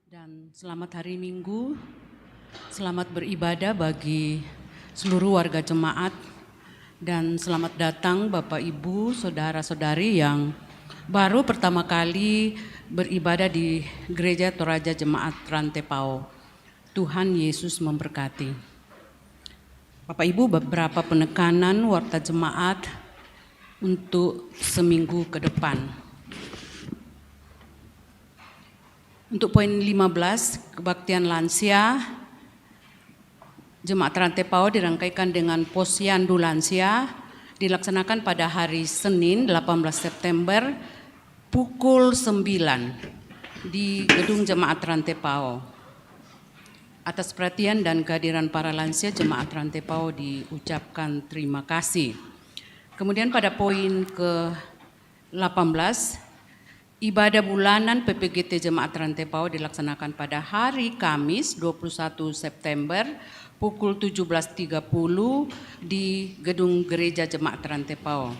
Dan selamat hari Minggu, selamat beribadah bagi seluruh warga jemaat, dan selamat datang Bapak Ibu, Saudara-saudari yang baru pertama kali beribadah di Gereja Toraja Jemaat Rantepao. Tuhan Yesus memberkati. Bapak Ibu, beberapa penekanan warta jemaat untuk seminggu ke depan. Untuk poin 15, kebaktian lansia, Jemaat Rantepao dirangkaikan dengan posyandu lansia, dilaksanakan pada hari Senin 18 September pukul 9 di Gedung Jemaat Rantepao. Atas perhatian dan kehadiran para lansia, Jemaat Rantepao diucapkan terima kasih. Kemudian pada poin ke-18, ibadah bulanan PPGT Jemaat Rantepao dilaksanakan pada hari Kamis 21 September pukul 17.30 di Gedung Gereja Jemaat Rantepao.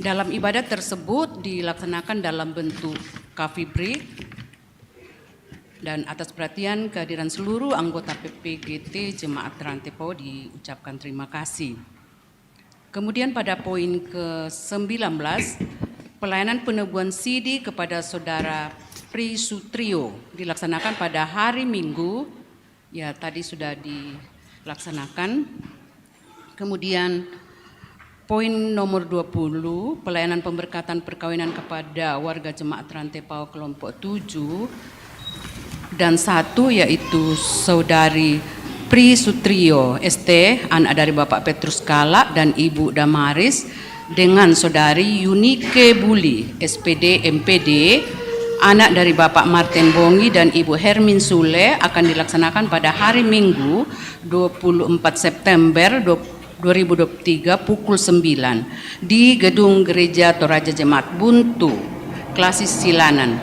Dalam ibadah tersebut dilaksanakan dalam bentuk coffee break, dan atas perhatian kehadiran seluruh anggota PPGT Jemaat Rantepao diucapkan terima kasih. Kemudian pada poin ke-19, pelayanan penebuan CD kepada Saudara Pri Sutrio dilaksanakan pada hari Minggu, ya tadi sudah dilaksanakan. Kemudian poin nomor 20, pelayanan pemberkatan perkawinan kepada warga Jemaat Rantepao kelompok 7 dan 1, yaitu Saudari Pri Sutrio ST, anak dari Bapak Petrus Kala dan Ibu Damaris, dengan Saudari Yunike Buli SPD MPD, anak dari Bapak Martin Bongi dan Ibu Hermin Sule, akan dilaksanakan pada hari Minggu 24 September 2023 pukul 9 di Gedung Gereja Toraja Jemaat Buntu, Klasis Silanan.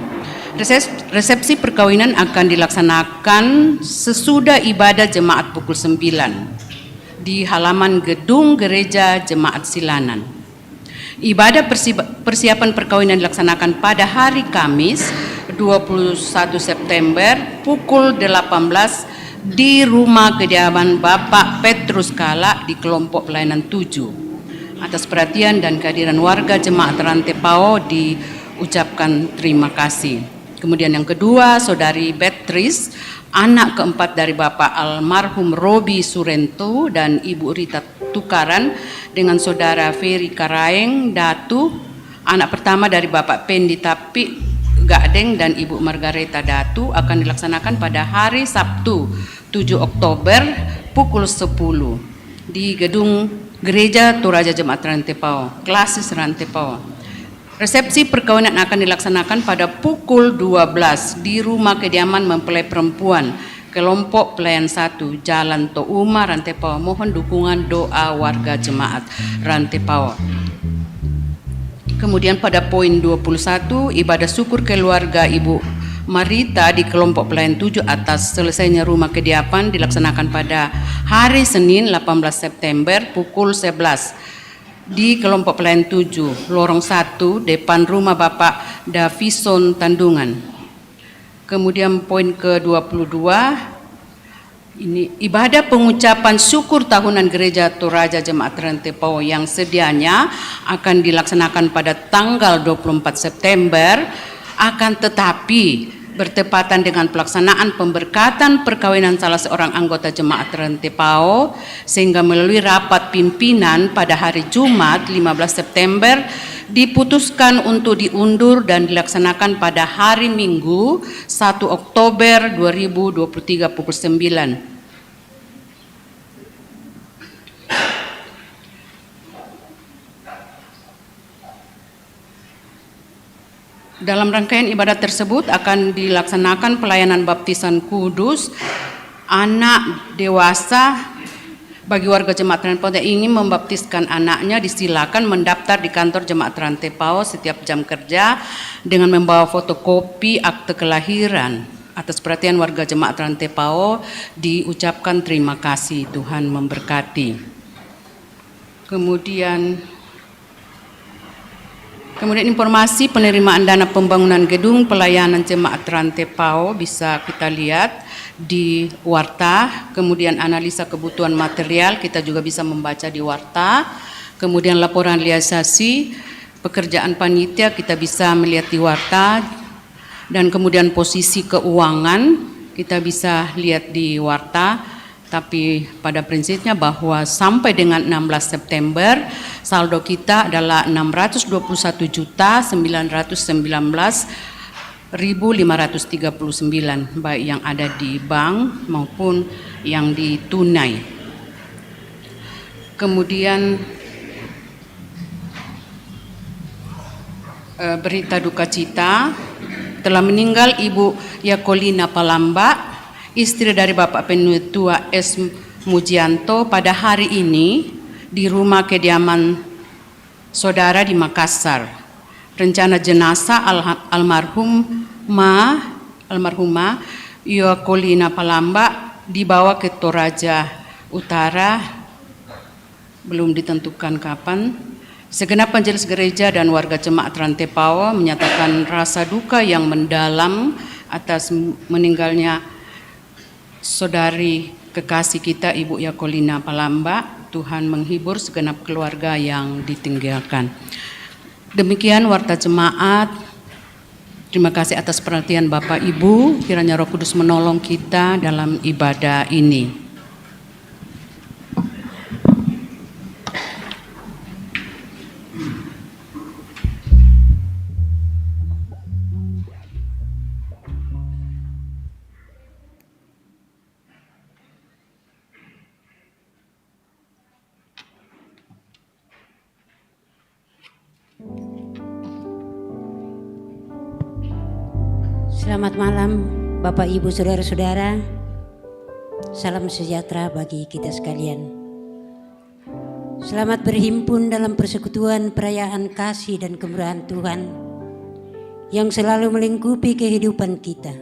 Resepsi perkawinan akan dilaksanakan sesudah ibadah jemaat pukul 9 di halaman Gedung Gereja Jemaat Silanan. Ibadah persiapan perkawinan dilaksanakan pada hari Kamis 21 September pukul 18 di rumah kediaman Bapak Petrus Kala di kelompok pelayanan 7. Atas perhatian dan kehadiran warga Jemaat Rantepao diucapkan terima kasih. Kemudian yang kedua, Saudari Beatrice, anak keempat dari Bapak almarhum Robi Surento dan Ibu Rita Tukaran, dengan Saudara Ferry Karaeng Datu, anak pertama dari Bapak Pendi Tapi Gadeng dan Ibu Margareta Datu, akan dilaksanakan pada hari Sabtu 7 Oktober pukul 10 di Gedung Gereja Toraja Jemaat Rantepao, Klasis Rantepao. Resepsi perkawinan akan dilaksanakan pada pukul 12 di rumah kediaman mempelai perempuan kelompok pelayan 1 Jalan Touma Rantepao. Mohon dukungan doa warga Jemaat Rantepao. Kemudian pada poin 21, ibadah syukur keluarga Ibu Marita di kelompok pelayan 7 atas selesainya rumah kediaman dilaksanakan pada hari Senin 18 September pukul 11 di kelompok pelayan 7 lorong 1 depan rumah Bapak Davison Tandungan. Kemudian poin ke-22, ini ibadah pengucapan syukur tahunan Gereja Toraja Jemaat Rantepao yang sedianya akan dilaksanakan pada tanggal 24 September, akan tetapi bertepatan dengan pelaksanaan pemberkatan perkawinan salah seorang anggota Jemaat Rantepao, sehingga melalui rapat pimpinan pada hari Jumat 15 September diputuskan untuk diundur dan dilaksanakan pada hari Minggu 1 Oktober 2023 pukul 9. Dalam rangkaian ibadah tersebut akan dilaksanakan pelayanan baptisan kudus anak dewasa bagi warga Jemaat Rantepao yang ingin membaptiskan anaknya. Disilakan mendaftar di kantor Jemaat Rantepao setiap jam kerja dengan membawa fotokopi akte kelahiran. Atas perhatian warga Jemaat Rantepao diucapkan terima kasih. Tuhan memberkati. Kemudian Kemudian informasi penerimaan dana pembangunan gedung pelayanan jemaat rantai PAO bisa kita lihat di warta. Kemudian analisa kebutuhan material kita juga bisa membaca di warta. Kemudian laporan realisasi pekerjaan panitia kita bisa melihat di warta. Dan kemudian posisi keuangan kita bisa lihat di warta. Tapi pada prinsipnya bahwa sampai dengan 16 September saldo kita adalah 629.539 baik yang ada di bank maupun yang di tunai. Kemudian berita duka cita, telah meninggal Ibu Yakolina Palamba, istri dari Bapak Penutua S. Mujianto pada hari ini di rumah kediaman saudara di Makassar. Rencana jenazah almarhumah Yakolina Palamba dibawa ke Toraja Utara, belum ditentukan kapan. Segenap majelis gereja dan warga jemaat rantai PAO menyatakan rasa duka yang mendalam atas meninggalnya saudari kekasih kita Ibu Yakolina Palamba. Tuhan menghibur segenap keluarga yang ditinggalkan. Demikian warta jemaat. Terima kasih atas perhatian Bapak Ibu. Kiranya Roh Kudus menolong kita dalam ibadah ini. Selamat malam Bapak Ibu Saudara-saudara. Salam sejahtera bagi kita sekalian. Selamat berhimpun dalam persekutuan perayaan kasih dan kemurahan Tuhan yang selalu melingkupi kehidupan kita.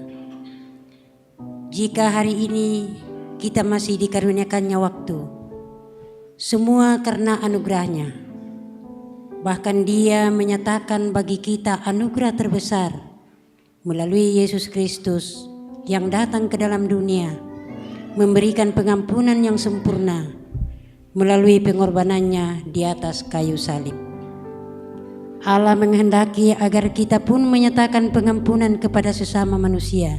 Jika hari ini kita masih dikaruniakannya waktu, semua karena anugerahnya. Bahkan Dia menyatakan bagi kita anugerah terbesar melalui Yesus Kristus yang datang ke dalam dunia, memberikan pengampunan yang sempurna melalui pengorbanannya di atas kayu salib. Allah menghendaki agar kita pun menyatakan pengampunan kepada sesama manusia,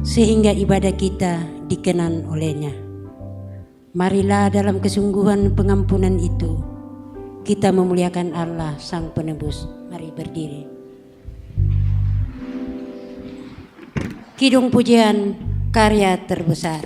sehingga ibadah kita dikenan olehnya. Marilah dalam kesungguhan pengampunan itu, kita memuliakan Allah Sang Penebus. Mari berdiri. Kidung pujian karya terbesar.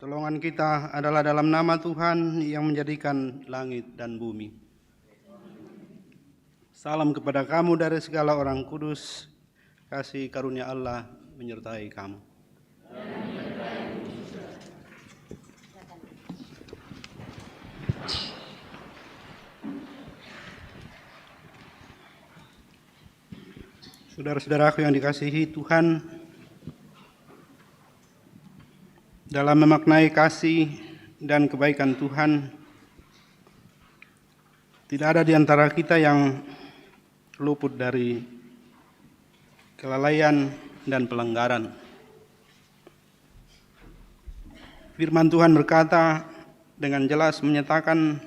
Pertolongan kita adalah dalam nama Tuhan yang menjadikan langit dan bumi. Salam kepada kamu dari segala orang kudus, kasih karunia Allah menyertai kamu. Saudara-saudaraku yang dikasihi Tuhan, dalam memaknai kasih dan kebaikan Tuhan, tidak ada di antara kita yang luput dari kelalaian dan pelanggaran. Firman Tuhan berkata dengan jelas menyatakan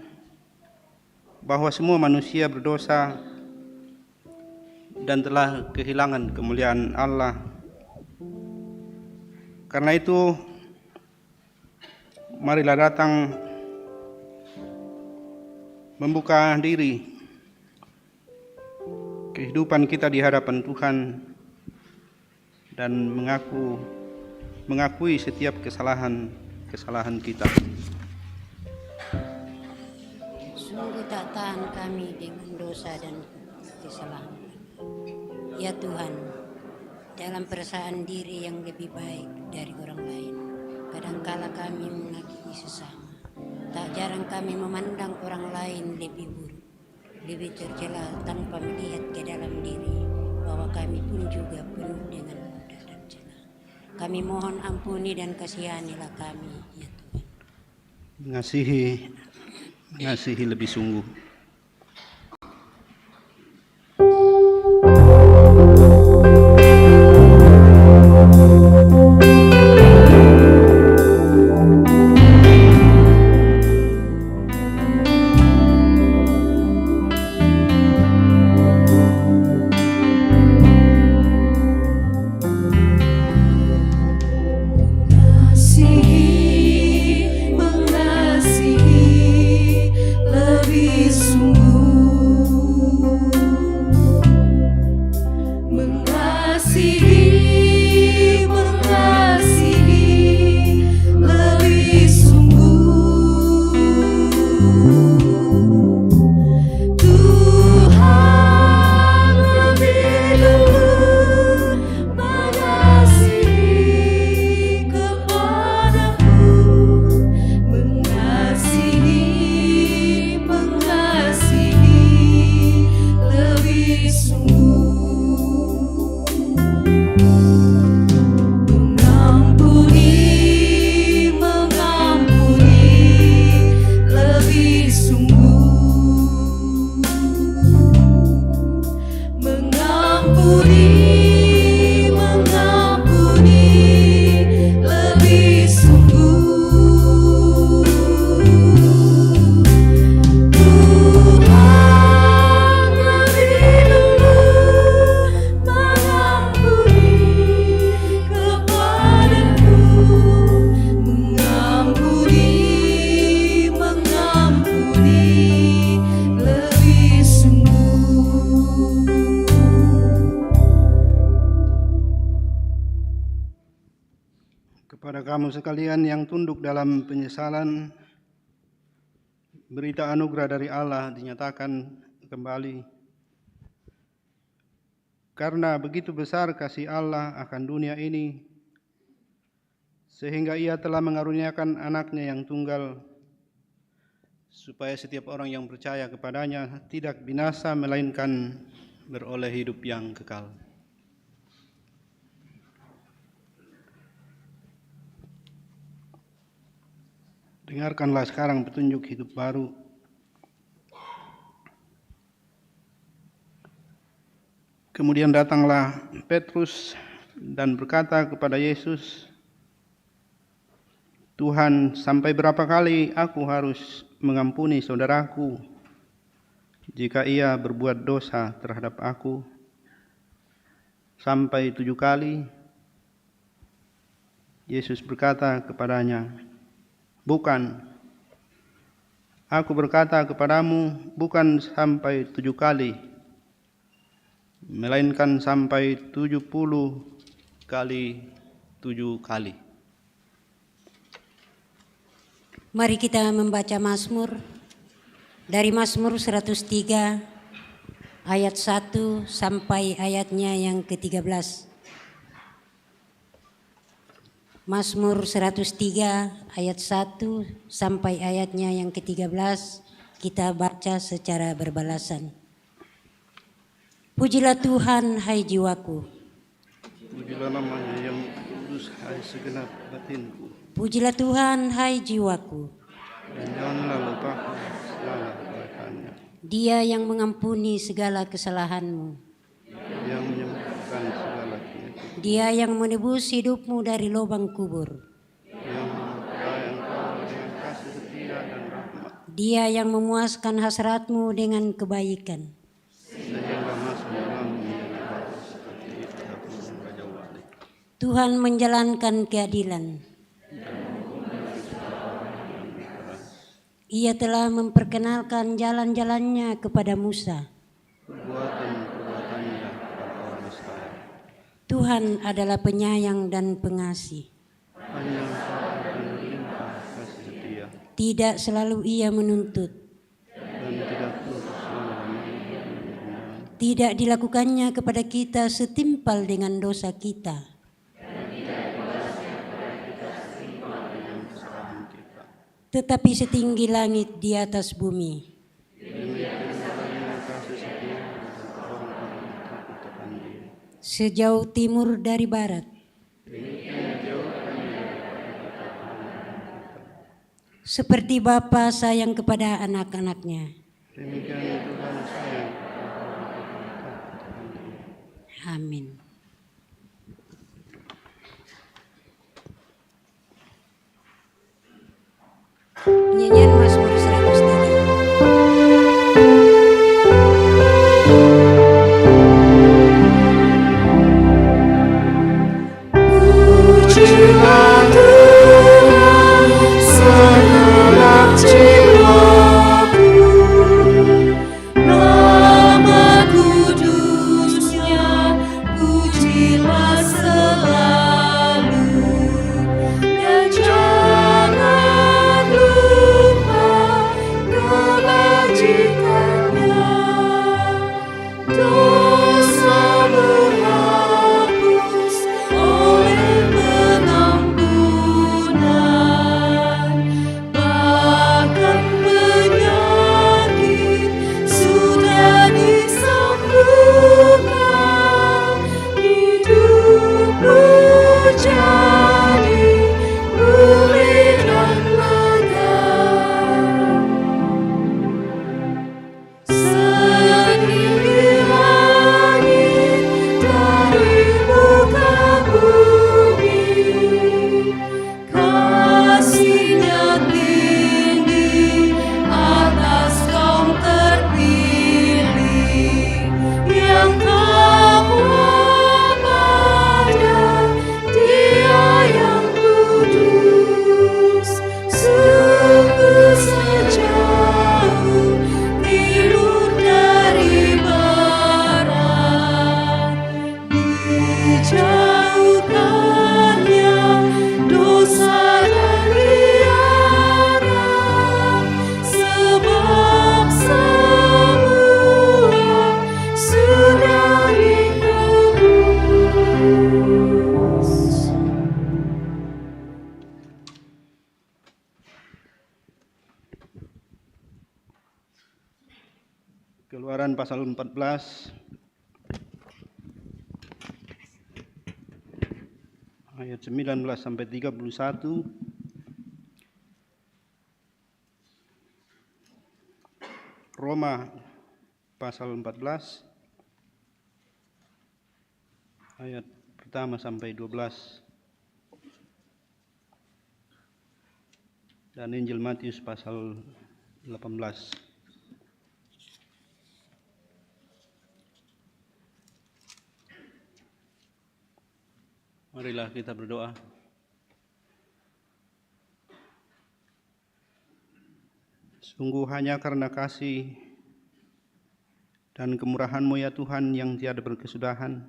bahwa semua manusia berdosa dan telah kehilangan kemuliaan Allah. Karena itu, marilah datang membuka diri kehidupan kita di hadapan Tuhan dan mengakui setiap kesalahan kita. Sungguh tak tahan kami dengan dosa dan kesalahan. Ya Tuhan, dalam perasaan diri yang lebih baik dari orang lain, kadangkala kami mengakui sesama. Tak jarang kami memandang orang lain lebih buruk, lebih tercela tanpa melihat ke dalam diri bahwa kami pun juga penuh dengan noda dan celah. Kami mohon ampuni dan kasihanilah kami, ya Tuhan. Mengasihi lebih sungguh. Kepada kamu sekalian yang tunduk dalam penyesalan, berita anugerah dari Allah dinyatakan kembali. Karena begitu besar kasih Allah akan dunia ini, sehingga Ia telah mengaruniakan anaknya yang tunggal, supaya setiap orang yang percaya kepadanya tidak binasa, melainkan beroleh hidup yang kekal. Dengarkanlah sekarang petunjuk hidup baru. Kemudian datanglah Petrus dan berkata kepada Yesus, Tuhan, sampai berapa kali aku harus mengampuni saudaraku jika ia berbuat dosa terhadap aku? Sampai 7 kali? Yesus berkata kepadanya, bukan, aku berkata kepadamu, bukan sampai 7 kali, melainkan sampai 70 kali 7 kali. Mari kita membaca Mazmur dari Mazmur 103 ayat 1 sampai ayatnya yang ke-13. Mazmur 103 ayat 1 sampai ayatnya yang ke-13 kita baca secara berbalasan. Pujilah Tuhan, hai jiwaku. Pujilah namanya yang kudus, hai segenap batinku. Pujilah Tuhan, hai jiwaku. Dan janganlah lupakan segala kebaikannya, Dia yang mengampuni segala kesalahanmu. yang menyembuhkan segala penyakit, Dia yang menebus hidupmu dari lubang kubur. yang memperkaya engkau dengan kasih setia dan rahmat, Dia yang memuaskan hasratmu dengan kebaikan. sehingga masuk dalam menjadi bagus seperti pada burung raja wali. Tuhan menjalankan keadilan. Ia telah memperkenalkan jalan-jalannya kepada Musa. Perbuatan-perbuatannya kepada orang Israel. Tuhan adalah penyayang dan pengasih. Panjang sabar dan berlimpah kasih setia, Tidak selalu ia menuntut. dan tidak putus selama-lamanya. Tidak dilakukannya kepada kita setimpal dengan dosa kita. Kesalahan kita. Tetapi setinggi langit di atas bumi, Demikian kasih setia untuk orang-orang yang takut akan Dia. sejauh timur dari barat, seperti bapa sayang kepada anak-anaknya. Demikian Tuhan sayang kepada orang-orang yang takut akan Dia. Amin. Nyanyian Mazmur 103. Pujilah Tuhan segenap jiwaku, nama kudusnya pujilah selalu, dan jangan lupa kebajikannya. Dosa menghapus oleh pengampunan, bahkan penyakit sudah disembuhkan. Hidupmu jadi pulih dan lega. Setinggi langit dari muka bumi, kasih-Nya tinggi atas kaum terpilih yang takwa pada Dia yang kudus. Sungguh sejauh timur dari barat, dijauhkannya dosa dan riara, sebab semua sudah ditebus. Keluaran pasal 14 ayat 19 sampai 31. Roma pasal 14 ayat pertama sampai 12. Dan Injil Matius pasal 18. Marilah kita berdoa. Sungguh hanya karena kasih dan kemurahan-Mu ya Tuhan yang tiada berkesudahan,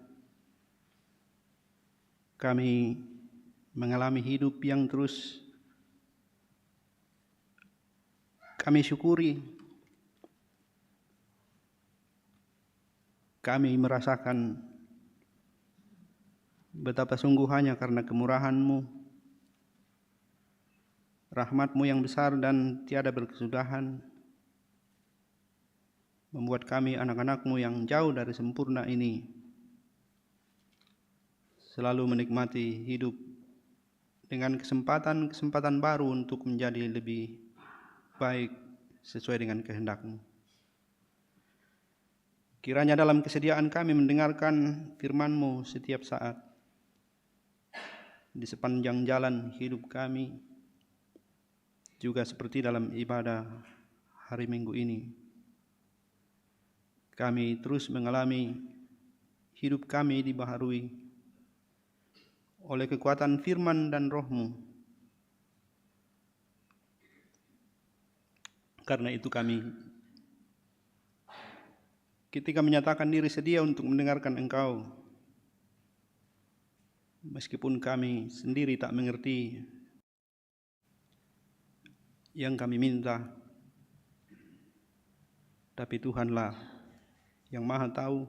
kami mengalami hidup yang terus kami syukuri. Kami merasakan betapa sungguhannya karena kemurahan-Mu, rahmat-Mu yang besar dan tiada berkesudahan, membuat kami anak-anak-Mu yang jauh dari sempurna ini selalu menikmati hidup dengan kesempatan-kesempatan baru untuk menjadi lebih baik sesuai dengan kehendak-Mu. Kiranya dalam kesediaan kami mendengarkan firman-Mu setiap saat, di sepanjang jalan hidup kami, juga seperti dalam ibadah hari Minggu ini, kami terus mengalami hidup kami dibaharui oleh kekuatan firman dan Roh-Mu. Karena itu kami ketika menyatakan diri sedia untuk mendengarkan Engkau, meskipun kami sendiri tak mengerti yang kami minta, tapi Tuhanlah yang Maha Tahu.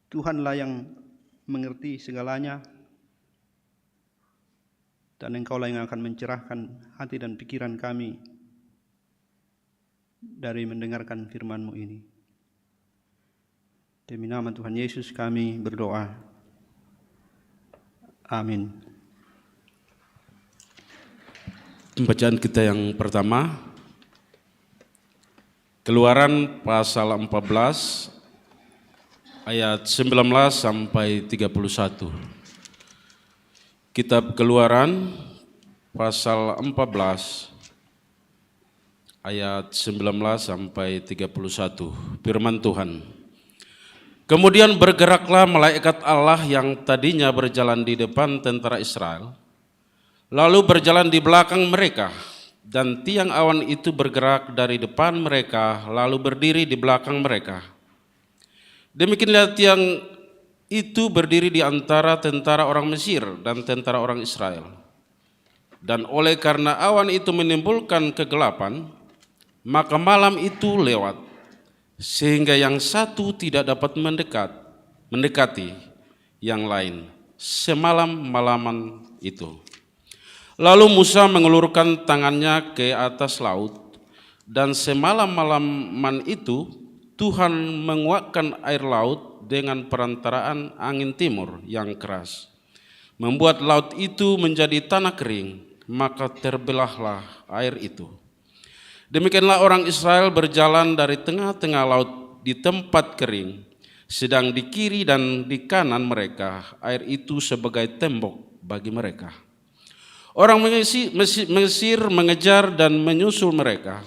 Tuhanlah yang mengerti segalanya, dan Engkaulah yang akan mencerahkan hati dan pikiran kami dari mendengarkan firman-Mu ini. Demi nama Tuhan Yesus kami berdoa. Amin. Bacaan kita yang pertama, Keluaran pasal 14 ayat 19 sampai 31. Kitab Keluaran pasal 14 ayat 19 sampai 31. Firman Tuhan. Kemudian bergeraklah malaikat Allah yang tadinya berjalan di depan tentara Israel, lalu berjalan di belakang mereka, dan tiang awan itu bergerak dari depan mereka, lalu berdiri di belakang mereka. Demikianlah tiang itu berdiri di antara tentara orang Mesir dan tentara orang Israel. Dan oleh karena awan itu menimbulkan kegelapan, maka malam itu lewat, sehingga yang satu tidak dapat mendekati yang lain semalam-malaman itu. Lalu Musa mengulurkan tangannya ke atas laut, dan semalam-malaman itu Tuhan menguakkan air laut dengan perantaraan angin timur yang keras, membuat laut itu menjadi tanah kering, maka terbelahlah air itu. Demikianlah orang Israel berjalan dari tengah-tengah laut di tempat kering, sedang di kiri dan di kanan mereka air itu sebagai tembok bagi mereka. Orang Mesir mengejar dan menyusul mereka.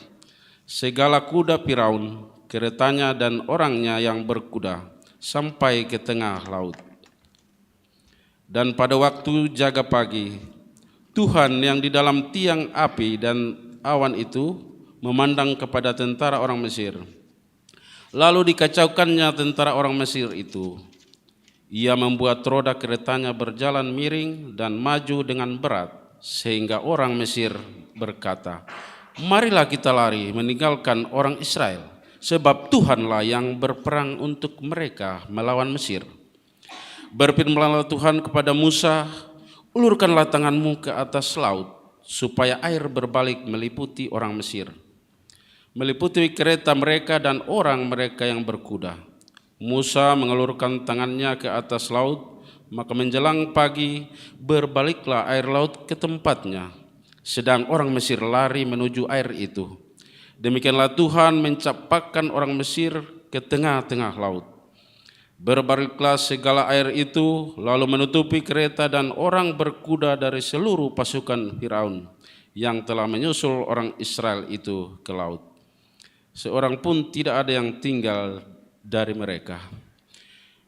Segala kuda Firaun, keretanya dan orangnya yang berkuda sampai ke tengah laut. Dan pada waktu jaga pagi, Tuhan yang di dalam tiang api dan awan itu memandang kepada tentara orang Mesir. Lalu dikacaukannya tentara orang Mesir itu. Ia membuat roda keretanya berjalan miring dan maju dengan berat, sehingga orang Mesir berkata, "Marilah kita lari meninggalkan orang Israel, sebab Tuhanlah yang berperang untuk mereka melawan Mesir." Berfirmanlah Tuhan kepada Musa, "Ulurkanlah tanganmu ke atas laut, supaya air berbalik meliputi orang Mesir, meliputi kereta mereka dan orang mereka yang berkuda." Musa mengulurkan tangannya ke atas laut, maka menjelang pagi berbaliklah air laut ke tempatnya, sedang orang Mesir lari menuju air itu. Demikianlah Tuhan mencampakkan orang Mesir ke tengah-tengah laut. Berbaliklah segala air itu, lalu menutupi kereta dan orang berkuda dari seluruh pasukan Firaun yang telah menyusul orang Israel itu ke laut. Seorang pun tidak ada yang tinggal dari mereka.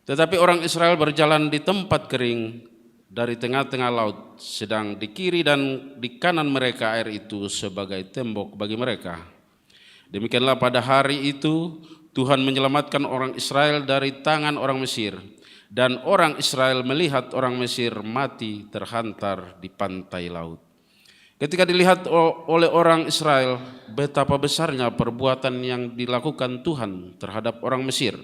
Tetapi orang Israel berjalan di tempat kering dari tengah-tengah laut, sedang di kiri dan di kanan mereka air itu sebagai tembok bagi mereka. Demikianlah pada hari itu Tuhan menyelamatkan orang Israel dari tangan orang Mesir, dan orang Israel melihat orang Mesir mati terhantar di pantai laut. Ketika dilihat oleh orang Israel betapa besarnya perbuatan yang dilakukan Tuhan terhadap orang Mesir,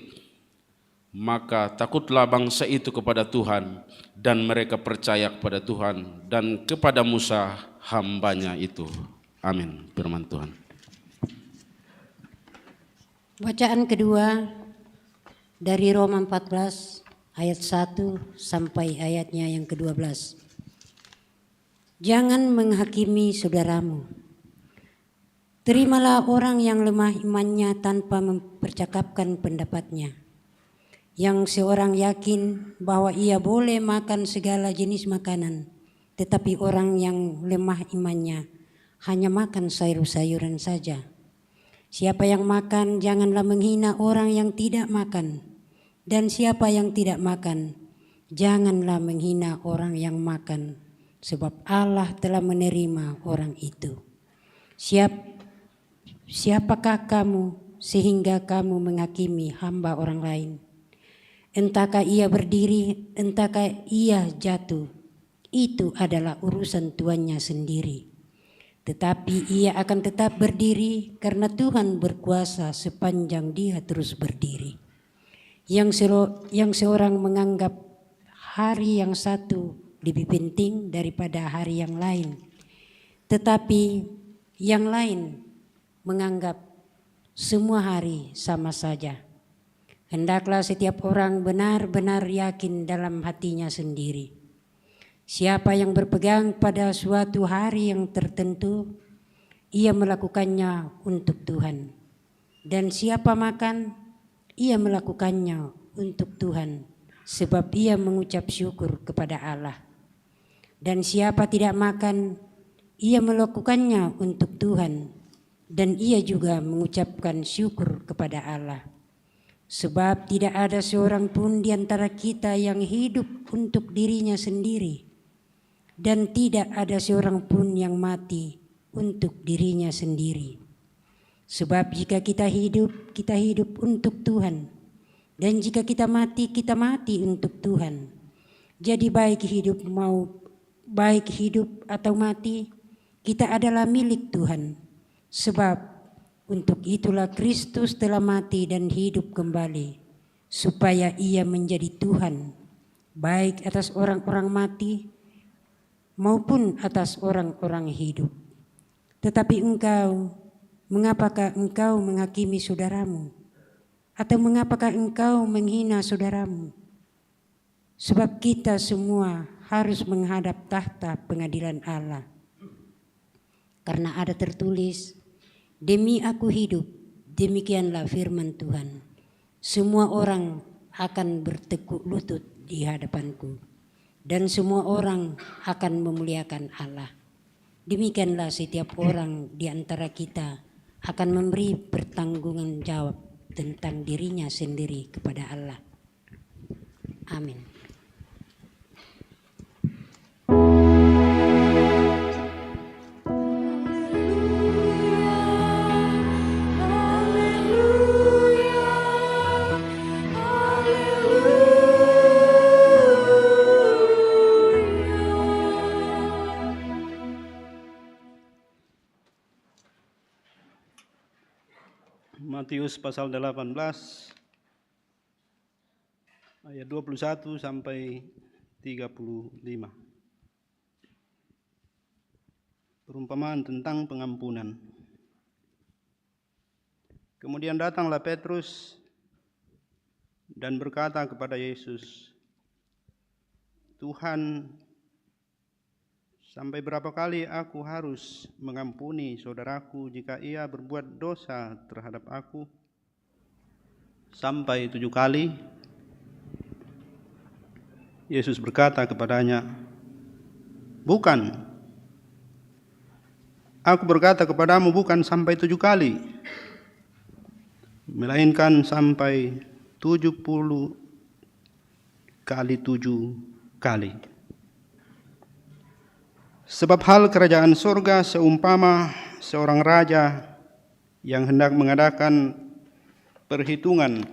maka takutlah bangsa itu kepada Tuhan dan mereka percaya kepada Tuhan dan kepada Musa hambanya itu. Amin. Firman Tuhan. Bacaan kedua dari Roma 14 ayat 1 sampai ayatnya yang ke-12. Jangan menghakimi saudaramu. Terimalah orang yang lemah imannya tanpa mempercakapkan pendapatnya. Yang seorang yakin bahwa ia boleh makan segala jenis makanan, tetapi orang yang lemah imannya hanya makan sayur-sayuran saja. Siapa yang makan janganlah menghina orang yang tidak makan, dan siapa yang tidak makan janganlah menghina orang yang makan, sebab Allah telah menerima orang itu. Siapakah kamu sehingga kamu menghakimi hamba orang lain? Entahkah ia berdiri, entahkah ia jatuh, itu adalah urusan tuannya sendiri. Tetapi ia akan tetap berdiri karena Tuhan berkuasa sepanjang dia terus berdiri. Yang seorang menganggap hari yang satu lebih penting daripada hari yang lain, tetapi yang lain menganggap semua hari sama saja. Hendaklah setiap orang benar-benar yakin dalam hatinya sendiri. Siapa yang berpegang pada suatu hari yang tertentu, ia melakukannya untuk Tuhan. Dan siapa makan, ia melakukannya untuk Tuhan, sebab ia mengucap syukur kepada Allah. Dan siapa tidak makan, ia melakukannya untuk Tuhan, dan ia juga mengucapkan syukur kepada Allah. Sebab tidak ada seorang pun di antara kita yang hidup untuk dirinya sendiri, dan tidak ada seorang pun yang mati untuk dirinya sendiri. Sebab jika kita hidup untuk Tuhan, dan jika kita mati untuk Tuhan. Jadi baik hidup atau mati, kita adalah milik Tuhan. Sebab untuk itulah Kristus telah mati dan hidup kembali, supaya ia menjadi Tuhan, baik atas orang-orang mati maupun atas orang-orang hidup. Tetapi mengapakah engkau menghakimi saudaramu? Atau mengapakah engkau menghina saudaramu? Sebab kita semua harus menghadap tahta pengadilan Allah. Karena ada tertulis, demi aku hidup, demikianlah firman Tuhan. Semua orang akan bertekuk lutut di hadapanku, dan semua orang akan memuliakan Allah. Demikianlah setiap orang di antara kita akan memberi pertanggungan jawab tentang dirinya sendiri kepada Allah. Amin. Matius pasal 18 ayat 21 sampai 35. Perumpamaan tentang pengampunan. Kemudian datanglah Petrus dan berkata kepada Yesus, Tuhan, sampai berapa kali aku harus mengampuni saudaraku jika ia berbuat dosa terhadap aku? Sampai 7 kali? Yesus berkata kepadanya, bukan. Aku berkata kepadamu bukan sampai 7 kali, melainkan sampai 70 kali 7 kali. Sebab hal kerajaan surga seumpama seorang raja yang hendak mengadakan perhitungan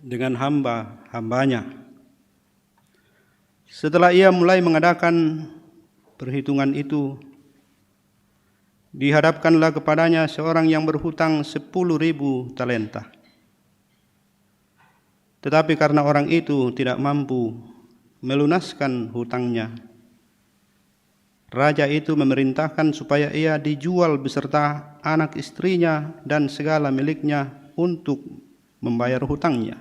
dengan hamba-hambanya. Setelah ia mulai mengadakan perhitungan itu, Dihadapkanlah kepadanya seorang yang berhutang 10.000 talenta. Tetapi karena orang itu tidak mampu melunaskan hutangnya, raja itu memerintahkan supaya ia dijual beserta anak istrinya dan segala miliknya untuk membayar hutangnya.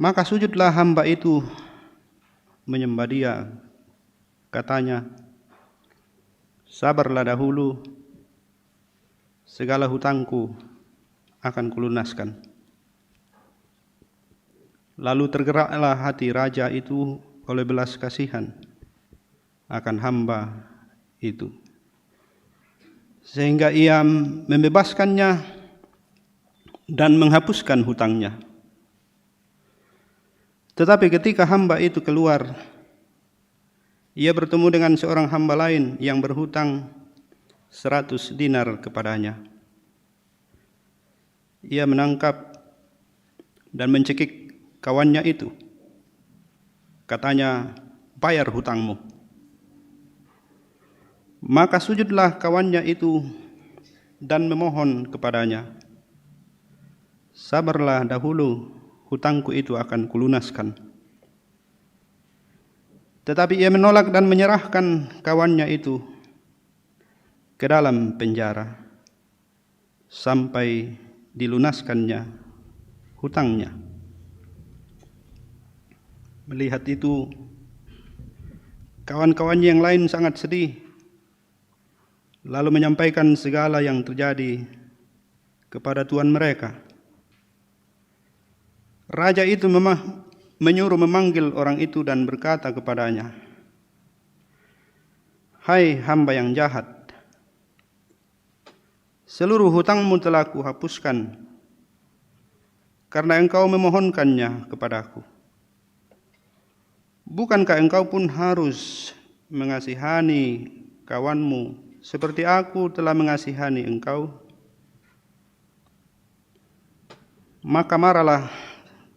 Maka sujudlah hamba itu menyembah dia. Katanya, sabarlah dahulu, segala hutangku akan kulunaskan. Lalu tergeraklah hati raja itu oleh belas kasihan akan hamba itu, sehingga ia membebaskannya dan menghapuskan hutangnya. Tetapi ketika hamba itu keluar, ia bertemu dengan seorang hamba lain yang berhutang 100 dinar kepadanya. Ia menangkap dan mencekik kawannya itu. Katanya, bayar hutangmu. Maka sujudlah kawannya itu dan memohon kepadanya, sabarlah dahulu, hutangku itu akan kulunaskan. Tetapi ia menolak dan menyerahkan kawannya itu ke dalam penjara sampai dilunaskannya hutangnya. Melihat itu, kawan-kawannya yang lain sangat sedih, lalu menyampaikan segala yang terjadi kepada tuan mereka. Raja itu menyuruh memanggil orang itu dan berkata kepadanya, hai hamba yang jahat, seluruh hutangmu telah kuhapuskan karena engkau memohonkannya kepadaku. Bukankah engkau pun harus mengasihani kawanmu seperti aku telah mengasihani engkau? Maka marahlah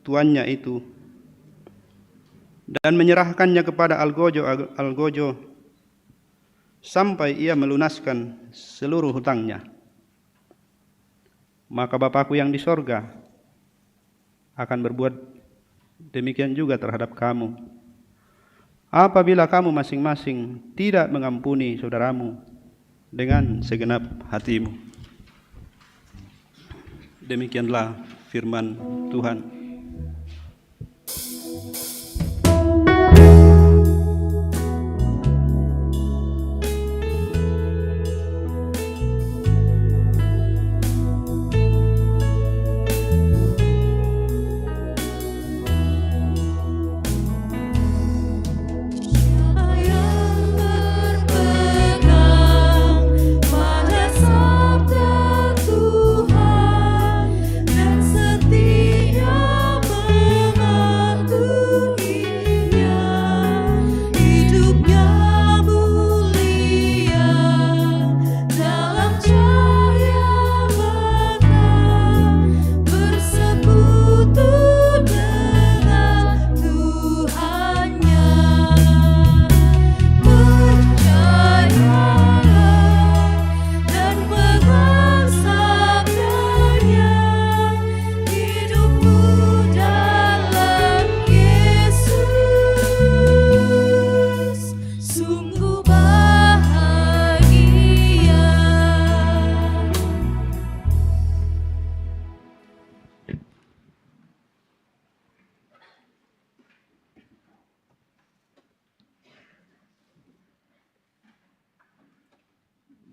tuannya itu dan menyerahkannya kepada algojo sampai ia melunaskan seluruh hutangnya. Maka Bapakku yang di sorga akan berbuat demikian juga terhadap kamu, apabila kamu masing-masing tidak mengampuni saudaramu dengan segenap hatimu. Demikianlah firman Tuhan.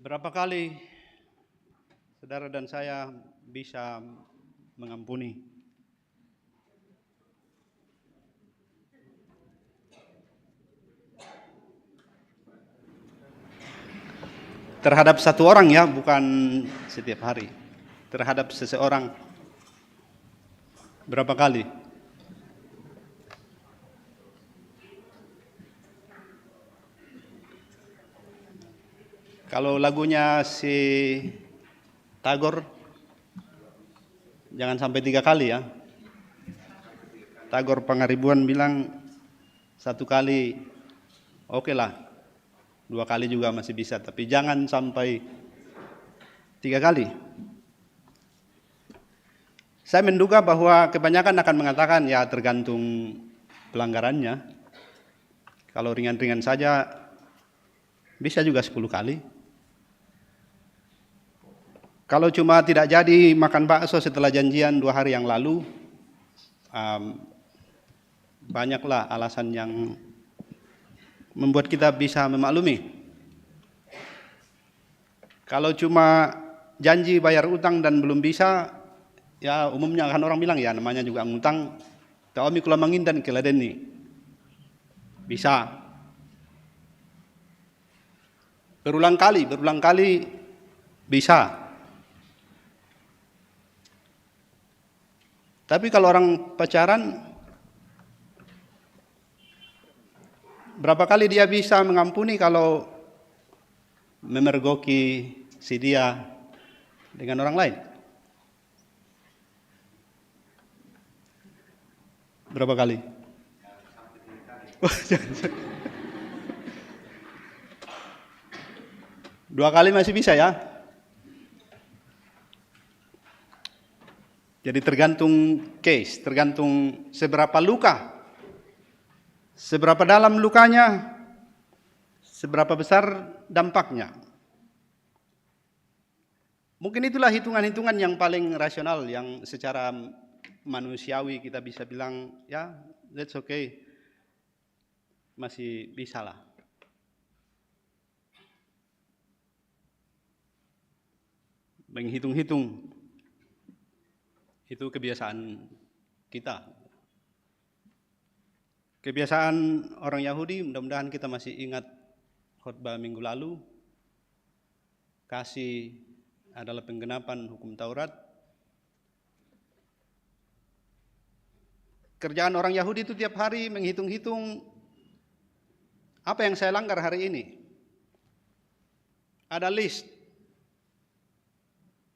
Berapa kali saudara dan saya bisa mengampuni? Terhadap satu orang ya, bukan setiap hari. Terhadap seseorang berapa kali? Kalau lagunya si Tagor, jangan sampai 3 kali ya. Tagor Pangaribuan bilang 1 kali oke lah, 2 kali juga masih bisa, tapi jangan sampai 3 kali. Saya menduga bahwa kebanyakan akan mengatakan ya tergantung pelanggarannya. Kalau ringan-ringan saja bisa juga 10 kali. Kalau cuma tidak jadi makan bakso setelah janjian 2 hari yang lalu, banyaklah alasan yang membuat kita bisa memaklumi. Kalau cuma janji bayar utang dan belum bisa, ya umumnya kan orang bilang ya namanya juga ngutang, taomi kula mangindan keladeni. Bisa. Berulang kali bisa. Tapi kalau orang pacaran, berapa kali dia bisa mengampuni kalau memergoki si dia dengan orang lain? Berapa kali? 2 kali masih bisa ya? Jadi tergantung case, tergantung seberapa luka, seberapa dalam lukanya, seberapa besar dampaknya. Mungkin itulah hitungan-hitungan yang paling rasional, yang secara manusiawi kita bisa bilang, ya that's okay, masih bisa lah. Menghitung-hitung. Itu kebiasaan kita. Kebiasaan orang Yahudi, mudah-mudahan kita masih ingat khotbah minggu lalu. Kasih adalah penggenapan hukum Taurat. Kerjaan orang Yahudi itu tiap hari menghitung-hitung apa yang saya langgar hari ini. Ada list.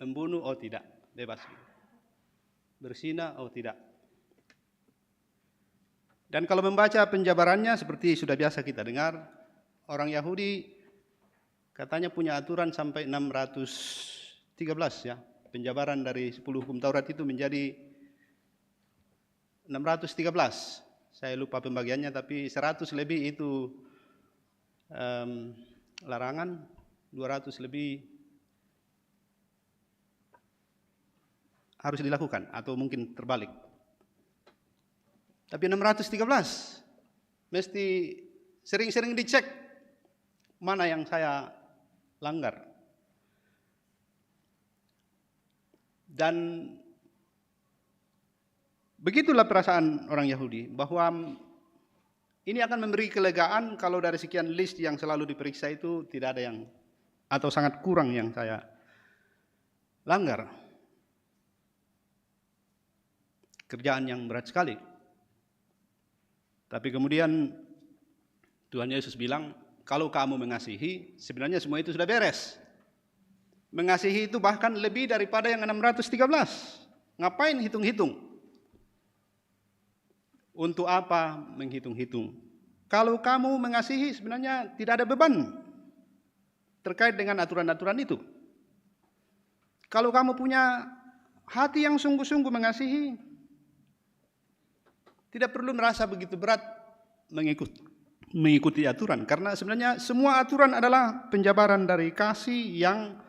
Membunuh, oh tidak, bebas. Berzina, oh tidak. Dan kalau membaca penjabarannya seperti sudah biasa kita dengar, orang Yahudi katanya punya aturan sampai 613 ya. Penjabaran dari 10 hukum Taurat itu menjadi 613. Saya lupa pembagiannya, tapi 100 lebih itu larangan, 200 lebih harus dilakukan, atau mungkin terbalik. Tapi 613 mesti sering-sering dicek mana yang saya langgar. Dan begitulah perasaan orang Yahudi, bahwa ini akan memberi kelegaan kalau dari sekian list yang selalu diperiksa itu tidak ada yang, atau sangat kurang yang saya langgar. Kerjaan yang berat sekali. Tapi kemudian Tuhan Yesus bilang, kalau kamu mengasihi, sebenarnya semua itu sudah beres. Mengasihi itu bahkan lebih daripada yang 613. Ngapain hitung-hitung? Untuk apa menghitung-hitung? Kalau kamu mengasihi, sebenarnya tidak ada beban terkait dengan aturan-aturan itu. Kalau kamu punya hati yang sungguh-sungguh mengasihi, tidak perlu merasa begitu berat mengikuti aturan. Karena sebenarnya semua aturan adalah penjabaran dari kasih yang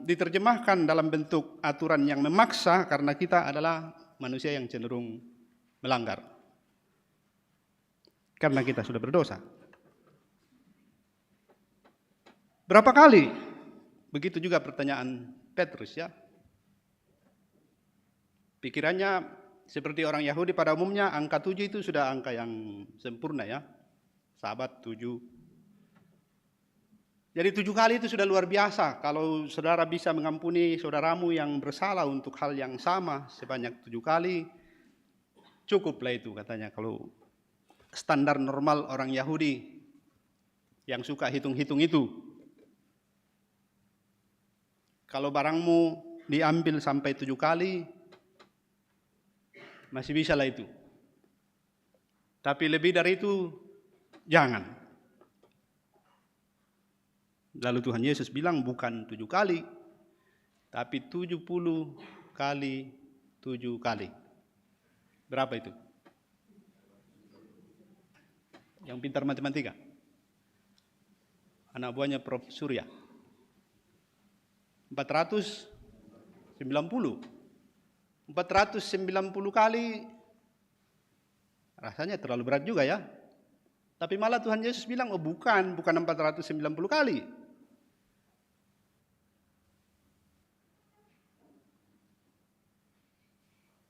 diterjemahkan dalam bentuk aturan yang memaksa, karena kita adalah manusia yang cenderung melanggar. Karena kita sudah berdosa. Berapa kali? Begitu juga pertanyaan Petrus ya. Pikirannya seperti orang Yahudi pada umumnya, angka 7 itu sudah angka yang sempurna ya. Sahabat 7. Jadi 7 kali itu sudah luar biasa. Kalau saudara bisa mengampuni saudaramu yang bersalah untuk hal yang sama sebanyak 7 kali, cukuplah itu katanya. Kalau standar normal orang Yahudi yang suka hitung-hitung itu. Kalau barangmu diambil sampai 7 kali, masih bisa lah itu. Tapi lebih dari itu, jangan. Lalu Tuhan Yesus bilang bukan 7 kali, tapi 70 kali 7 kali. Berapa itu? Yang pintar matematika? Anak buahnya Prof. Surya. 490. 490 kali rasanya terlalu berat juga ya. Tapi malah Tuhan Yesus bilang, oh bukan 490 kali.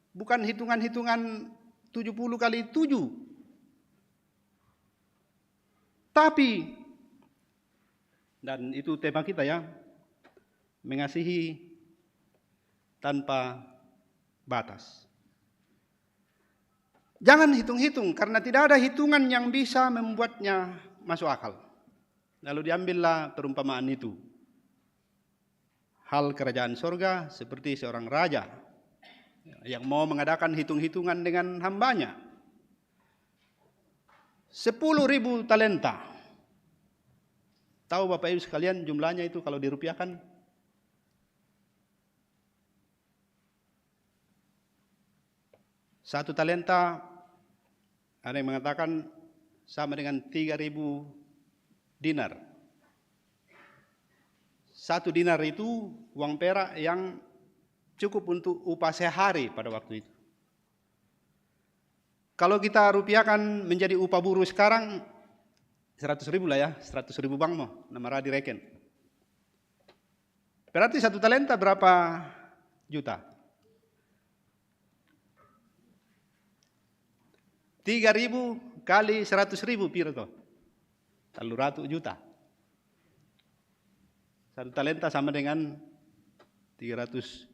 Bukan hitungan-hitungan 70 kali 7. Tapi, dan itu tema kita ya, mengasihi tanpa batas. Jangan hitung-hitung, karena tidak ada hitungan yang bisa membuatnya masuk akal. Lalu diambillah perumpamaan itu. Hal kerajaan sorga seperti seorang raja yang mau mengadakan hitung-hitungan dengan hambanya. 10.000 talenta. Tahu Bapak Ibu sekalian jumlahnya itu kalau dirupiahkan? Satu talenta ada yang mengatakan sama dengan 3.000 dinar. Satu dinar itu uang perak yang cukup untuk upah sehari pada waktu itu. Kalau kita rupiahkan menjadi upah buruh sekarang 100.000 lah ya, 100.000 bang mau, nama direken. Berarti satu talenta berapa juta? 3.000 kali 100.000 piro toh? 100 juta. Satu talenta sama dengan 300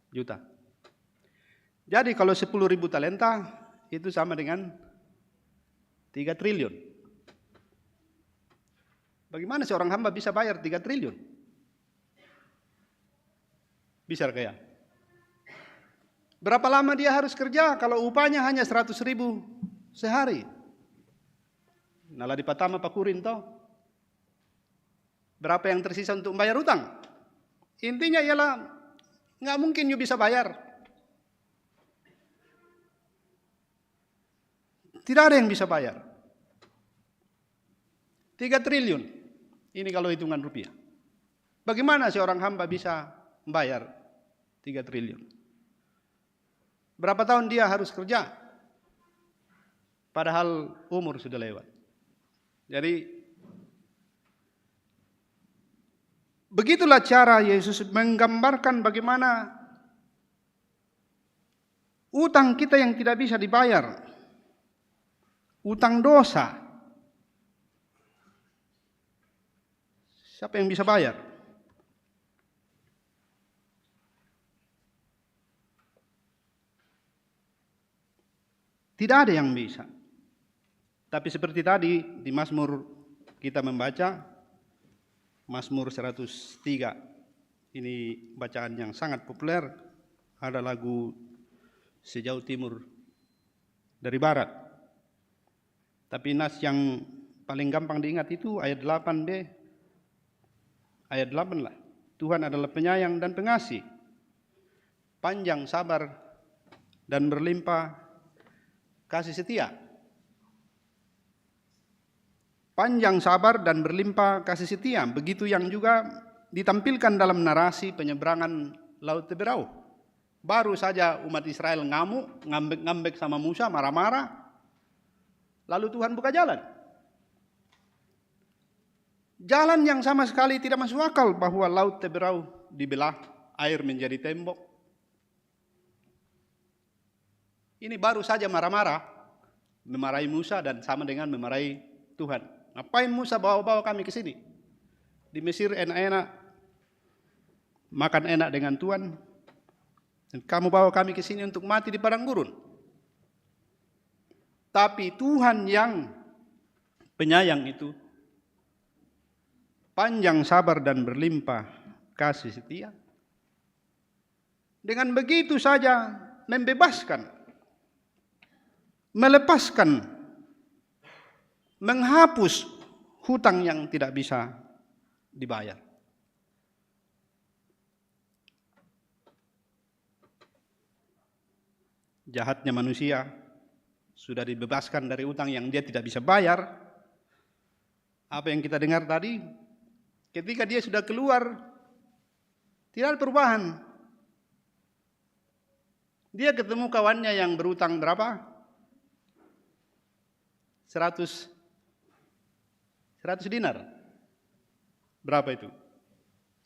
juta. Jadi kalau 10.000 talenta itu sama dengan 3 triliun. Bagaimana seorang hamba bisa bayar 3 triliun? Bisa kaya? Berapa lama dia harus kerja kalau upahnya hanya 100.000 sehari? Nala di Patama Pakurin toh. Berapa yang tersisa untuk membayar utang? Intinya ialah nggak mungkin you bisa bayar. Tidak ada yang bisa bayar. 3 triliun. Ini kalau hitungan rupiah. Bagaimana seorang hamba bisa membayar 3 triliun? Berapa tahun dia harus kerja? Padahal umur sudah lewat. Jadi begitulah cara Yesus menggambarkan bagaimana utang kita yang tidak bisa dibayar. Utang dosa. Siapa yang bisa bayar? Tidak ada yang bisa. Tapi seperti tadi di Mazmur kita membaca, Mazmur 103. Ini bacaan yang sangat populer. Ada lagu sejauh timur dari barat. Tapi nas yang paling gampang diingat itu ayat 8b. Ayat 8 lah. Tuhan adalah penyayang dan pengasih, panjang sabar dan berlimpah kasih setia. Panjang sabar dan berlimpah kasih setia. Begitu yang juga ditampilkan dalam narasi penyeberangan Laut Teberau. Baru saja umat Israel ngamuk, ngambek sama Musa, marah-marah. Lalu Tuhan buka jalan. Jalan yang sama sekali tidak masuk akal bahwa Laut Teberau dibelah, air menjadi tembok. Ini baru saja marah-marah, memarahi Musa dan sama dengan memarahi Tuhan. Ngapain Musa bawa-bawa kami ke sini? Di Mesir enak-enak, makan enak dengan Tuhan. Dan kamu bawa kami ke sini untuk mati di padang gurun. Tapi Tuhan yang penyayang itu, panjang sabar dan berlimpah kasih setia. Dengan begitu saja membebaskan, melepaskan, menghapus hutang yang tidak bisa dibayar. Jahatnya manusia, sudah dibebaskan dari utang yang dia tidak bisa bayar. Apa yang kita dengar tadi, ketika dia sudah keluar, tidak ada perubahan. Dia ketemu kawannya yang berutang berapa? 100 dinar. Berapa itu?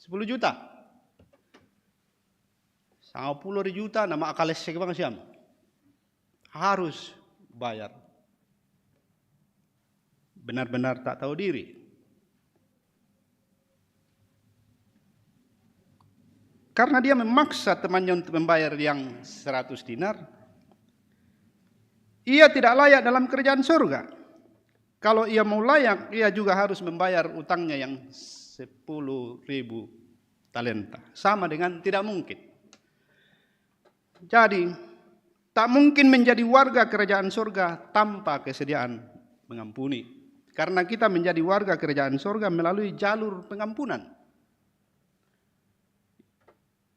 10 juta. 10 juta nama akales sekebang siam. Harus bayar. Benar-benar tak tahu diri. Karena dia memaksa temannya untuk membayar yang 100 dinar, ia tidak layak dalam kerajaan surga. Kalau ia mau layak, ia juga harus membayar utangnya yang 10.000 talenta. Sama dengan tidak mungkin. Jadi, tak mungkin menjadi warga kerajaan surga tanpa kesediaan mengampuni. Karena kita menjadi warga kerajaan surga melalui jalur pengampunan.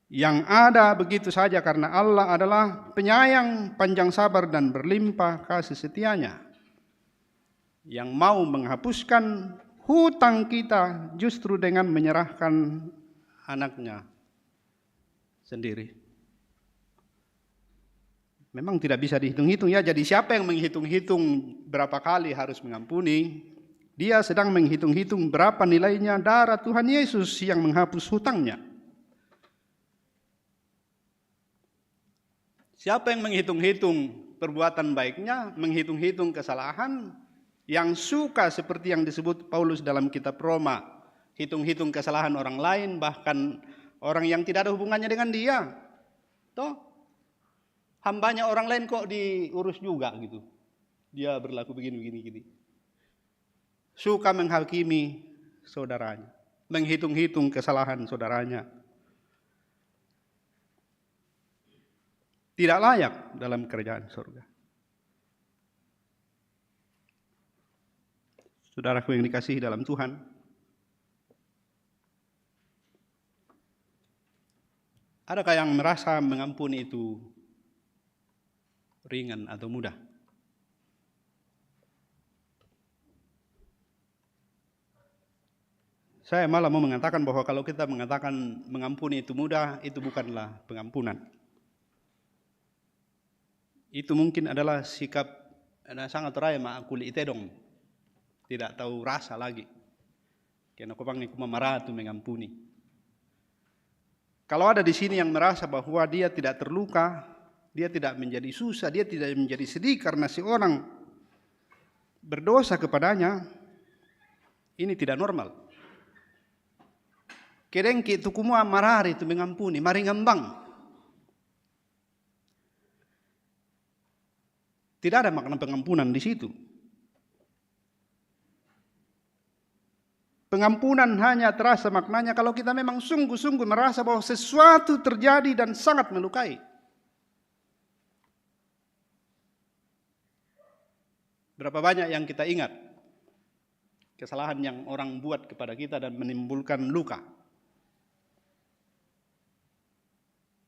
Yang ada begitu saja karena Allah adalah penyayang, panjang sabar dan berlimpah kasih setianya. Yang mau menghapuskan hutang kita justru dengan menyerahkan anaknya sendiri. Memang tidak bisa dihitung-hitung ya, jadi siapa yang menghitung-hitung berapa kali harus mengampuni, dia sedang menghitung-hitung berapa nilainya darah Tuhan Yesus yang menghapus hutangnya. Siapa yang menghitung-hitung perbuatan baiknya, menghitung-hitung kesalahan, yang suka seperti yang disebut Paulus dalam kitab Roma, hitung-hitung kesalahan orang lain, bahkan orang yang tidak ada hubungannya dengan dia. Toh, hambanya orang lain kok diurus juga gitu. Dia berlaku begini. Suka menghakimi saudaranya, menghitung-hitung kesalahan saudaranya. Tidak layak dalam kerajaan surga. Saudaraku yang dikasihi dalam Tuhan, adakah yang merasa mengampuni itu ringan atau mudah? Saya malah mau mengatakan bahwa kalau kita mengatakan mengampuni itu mudah, itu bukanlah pengampunan. Itu mungkin adalah sikap sangat raya ma'akuli itedong. Tidak tahu rasa lagi. Karena kopangnya kumamarah itu mengampuni. Kalau ada di sini yang merasa bahwa dia tidak terluka, dia tidak menjadi susah, dia tidak menjadi sedih karena si orang berdosa kepadanya, ini tidak normal. Kedengki itu kumua marah itu mengampuni, mari ngambang. Tidak ada makna pengampunan di situ. Pengampunan hanya terasa maknanya kalau kita memang sungguh-sungguh merasa bahwa sesuatu terjadi dan sangat melukai. Berapa banyak yang kita ingat kesalahan yang orang buat kepada kita dan menimbulkan luka.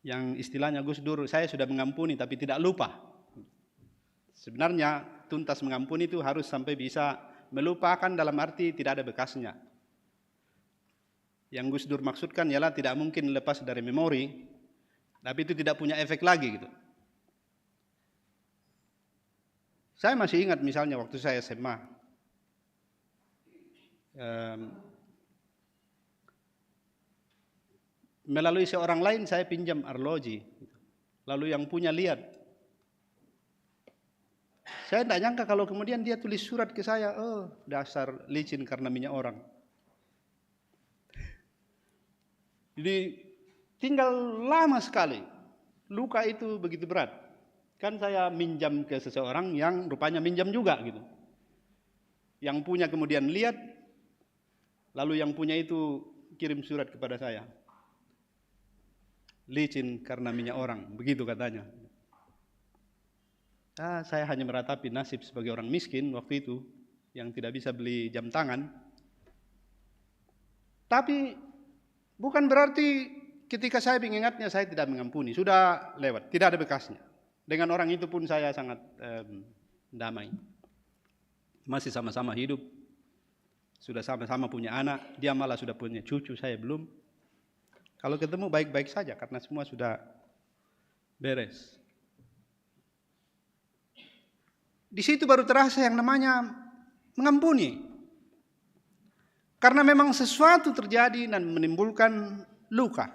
Yang istilahnya Gus Dur, saya sudah mengampuni tapi tidak lupa. Sebenarnya tuntas mengampuni itu harus sampai bisa melupakan dalam arti tidak ada bekasnya. Yang Gus Dur maksudkan ialah tidak mungkin lepas dari memori, tapi itu tidak punya efek lagi gitu. Saya masih ingat misalnya waktu saya SMA, melalui seorang lain saya pinjam arloji, lalu yang punya lihat. Saya tidak nyangka kalau kemudian dia tulis surat ke saya, oh dasar licin karena minyak orang. Jadi tinggal lama sekali, luka itu begitu berat. Kan saya minjam ke seseorang yang rupanya minjam juga gitu. Yang punya kemudian lihat, lalu yang punya itu kirim surat kepada saya. Licin karena minyak orang, begitu katanya. Saya hanya meratapi nasib sebagai orang miskin waktu itu, yang tidak bisa beli jam tangan. Tapi bukan berarti ketika saya mengingatnya saya tidak mengampuni. Sudah lewat, tidak ada bekasnya. Dengan orang itu pun saya sangat damai. Masih sama-sama hidup. Sudah sama-sama punya anak. Dia malah sudah punya cucu, saya belum. Kalau ketemu baik-baik saja karena semua sudah beres. Di situ baru terasa yang namanya mengampuni. Karena memang sesuatu terjadi dan menimbulkan luka.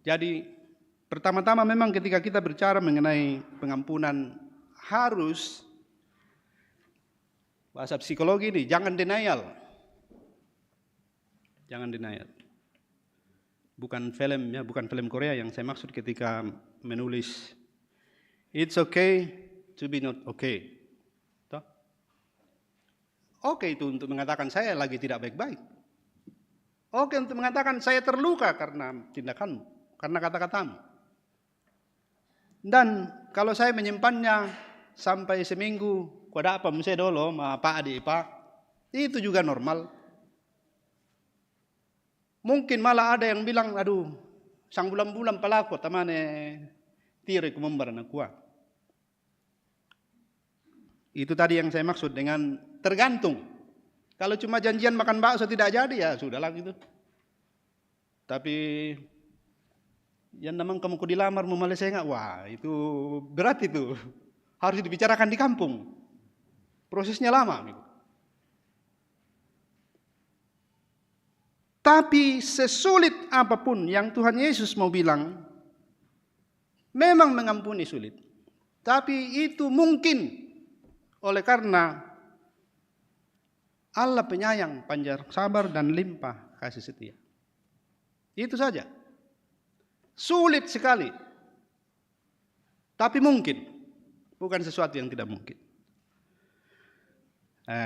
Jadi pertama-tama memang ketika kita bicara mengenai pengampunan harus, bahasa psikologi ini, jangan denial. Jangan denial. Bukan film ya, bukan film Korea yang saya maksud ketika menulis it's okay to be not okay. Oke itu untuk mengatakan saya lagi tidak baik-baik. Oke untuk mengatakan saya terluka karena tindakanmu, karena kata-katamu. Dan kalau saya menyimpannya sampai seminggu, kuada apa mesti dulu, ma pak adik pak, itu juga normal. Mungkin malah ada yang bilang, aduh, sang bulan-bulan pelaku tamane tiri kumembar kuat. Itu tadi yang saya maksud dengan tergantung. Kalau cuma janjian makan bakso tidak jadi ya sudahlah gitu. Tapi yang namanya kamu ku dilamar mau Malaysia enggak? Wah itu berat itu. Harus dibicarakan di kampung. Prosesnya lama. Tapi sesulit apapun yang Tuhan Yesus mau bilang, memang mengampuni sulit. Tapi itu mungkin oleh karena Allah penyayang, panjang sabar dan limpah kasih setia. Itu saja. Sulit sekali. Tapi mungkin. Bukan sesuatu yang tidak mungkin.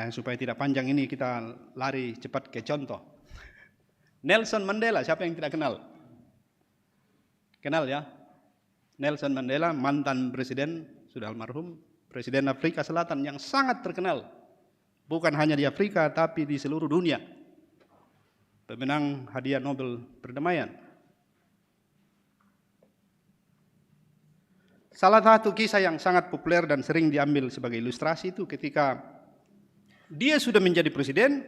Supaya tidak panjang ini kita lari cepat ke contoh. Nelson Mandela, siapa yang tidak kenal? Kenal ya? Nelson Mandela, mantan presiden, sudah almarhum. Presiden Afrika Selatan yang sangat terkenal. Bukan hanya di Afrika, tapi di seluruh dunia. Pemenang hadiah Nobel perdamaian. Salah satu kisah yang sangat populer dan sering diambil sebagai ilustrasi itu ketika dia sudah menjadi presiden,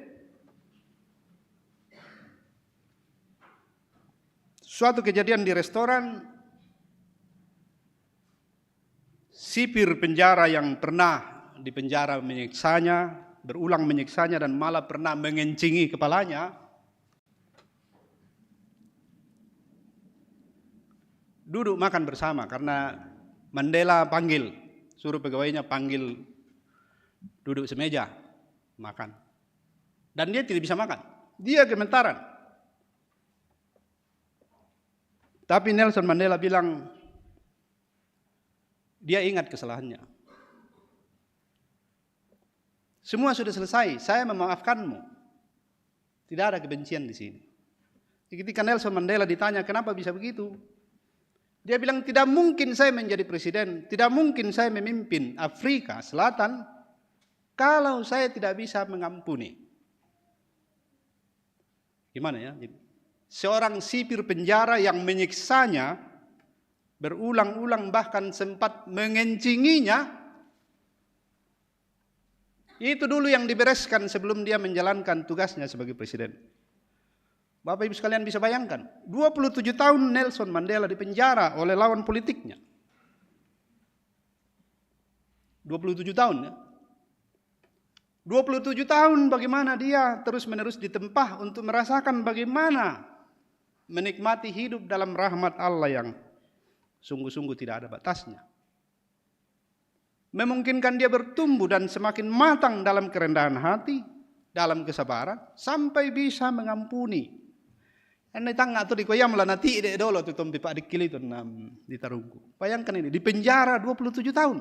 suatu kejadian di restoran, sipir penjara yang pernah di penjara menyiksanya, berulang menyiksanya dan malah pernah mengencingi kepalanya, duduk makan bersama karena Mandela panggil, suruh pegawainya panggil duduk semeja makan. Dan dia tidak bisa makan, dia gemetaran. Tapi Nelson Mandela bilang, dia ingat kesalahannya. Semua sudah selesai, saya memaafkanmu. Tidak ada kebencian di sini. Ketika Nelson Mandela ditanya kenapa bisa begitu, dia bilang tidak mungkin saya menjadi presiden, tidak mungkin saya memimpin Afrika Selatan kalau saya tidak bisa mengampuni. Gimana ya? Seorang sipir penjara yang menyiksanya berulang-ulang bahkan sempat mengencinginya, itu dulu yang dibereskan sebelum dia menjalankan tugasnya sebagai presiden. Bapak Ibu sekalian bisa bayangkan, 27 tahun Nelson Mandela dipenjara oleh lawan politiknya. 27 tahun ya. 27 tahun bagaimana dia terus-menerus ditempah untuk merasakan bagaimana menikmati hidup dalam rahmat Allah yang sungguh-sungguh tidak ada batasnya. Memungkinkan dia bertumbuh dan semakin matang dalam kerendahan hati, dalam kesabaran, sampai bisa mengampuni. Ini tangga tu di koyam lah nanti ide dolo tu tompi pak dikili tu di Tarunggu. Bayangkan ini di penjara 27 tahun,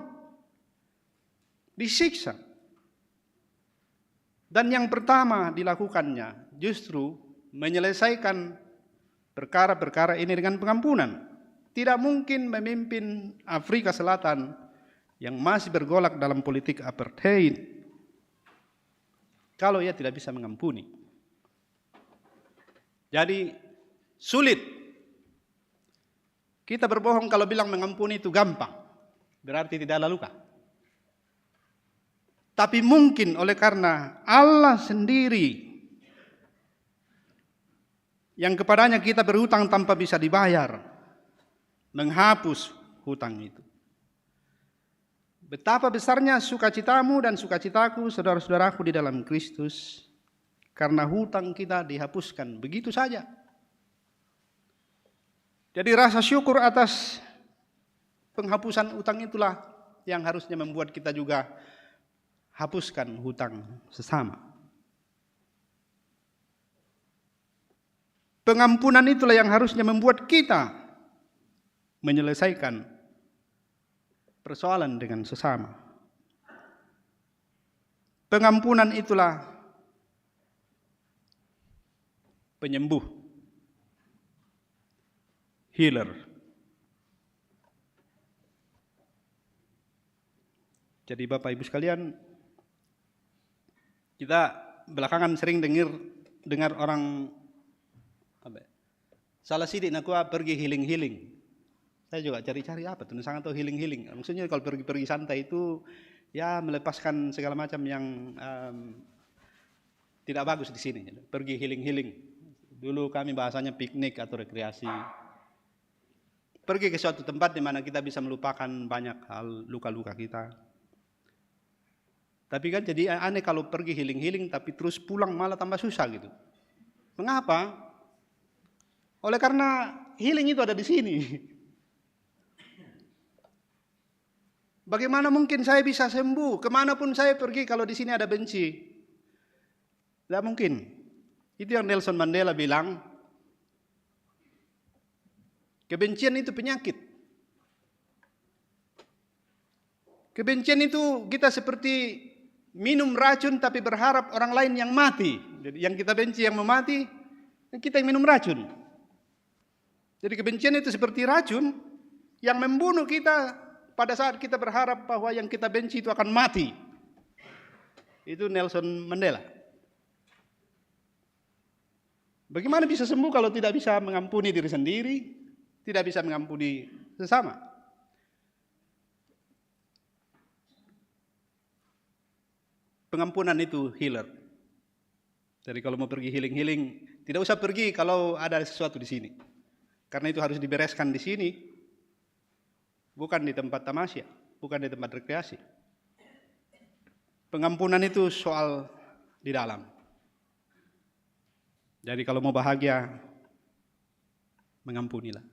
disiksa. Dan yang pertama dilakukannya justru menyelesaikan perkara-perkara ini dengan pengampunan. Tidak mungkin memimpin Afrika Selatan yang masih bergolak dalam politik apartheid kalau ia tidak bisa mengampuni. Jadi sulit. Kita berbohong kalau bilang mengampuni itu gampang, berarti tidak ada luka. Tapi mungkin oleh karena Allah sendiri yang kepadanya kita berhutang tanpa bisa dibayar, menghapus hutang itu. Betapa besarnya sukacitamu dan sukacitaku, saudara-saudaraku di dalam Kristus, karena hutang kita dihapuskan begitu saja. Jadi rasa syukur atas penghapusan hutang itulah yang harusnya membuat kita juga hapuskan hutang sesama. Pengampunan itulah yang harusnya membuat kita menyelesaikan persoalan dengan sesama. Pengampunan itulah penyembuh, healer. Jadi Bapak Ibu sekalian, kita belakangan sering dengar orang salah sidik nak pergi healing. Saya juga cari-cari apa tuh sangat tahu healing. Maksudnya kalau pergi santai itu ya melepaskan segala macam yang tidak bagus di sini. Pergi healing. Dulu kami bahasanya piknik atau rekreasi. Pergi ke suatu tempat di mana kita bisa melupakan banyak hal luka-luka kita. Tapi kan jadi aneh kalau pergi healing tapi terus pulang malah tambah susah gitu. Mengapa? Oleh karena healing itu ada di sini. Bagaimana mungkin saya bisa sembuh? Kemanapun saya pergi kalau di sini ada benci? Tidak mungkin. Itu yang Nelson Mandela bilang. Kebencian itu penyakit. Kebencian itu kita seperti minum racun tapi berharap orang lain yang mati. Jadi yang kita benci yang memati, kita yang minum racun. Jadi kebencian itu seperti racun yang membunuh kita pada saat kita berharap bahwa yang kita benci itu akan mati. Itu Nelson Mandela. Bagaimana bisa sembuh kalau tidak bisa mengampuni diri sendiri, tidak bisa mengampuni sesama? Pengampunan itu healer. Jadi kalau mau pergi healing, tidak usah pergi kalau ada sesuatu di sini. Karena itu harus dibereskan di sini, bukan di tempat tamasya, bukan di tempat rekreasi. Pengampunan itu soal di dalam. Jadi kalau mau bahagia, mengampunilah.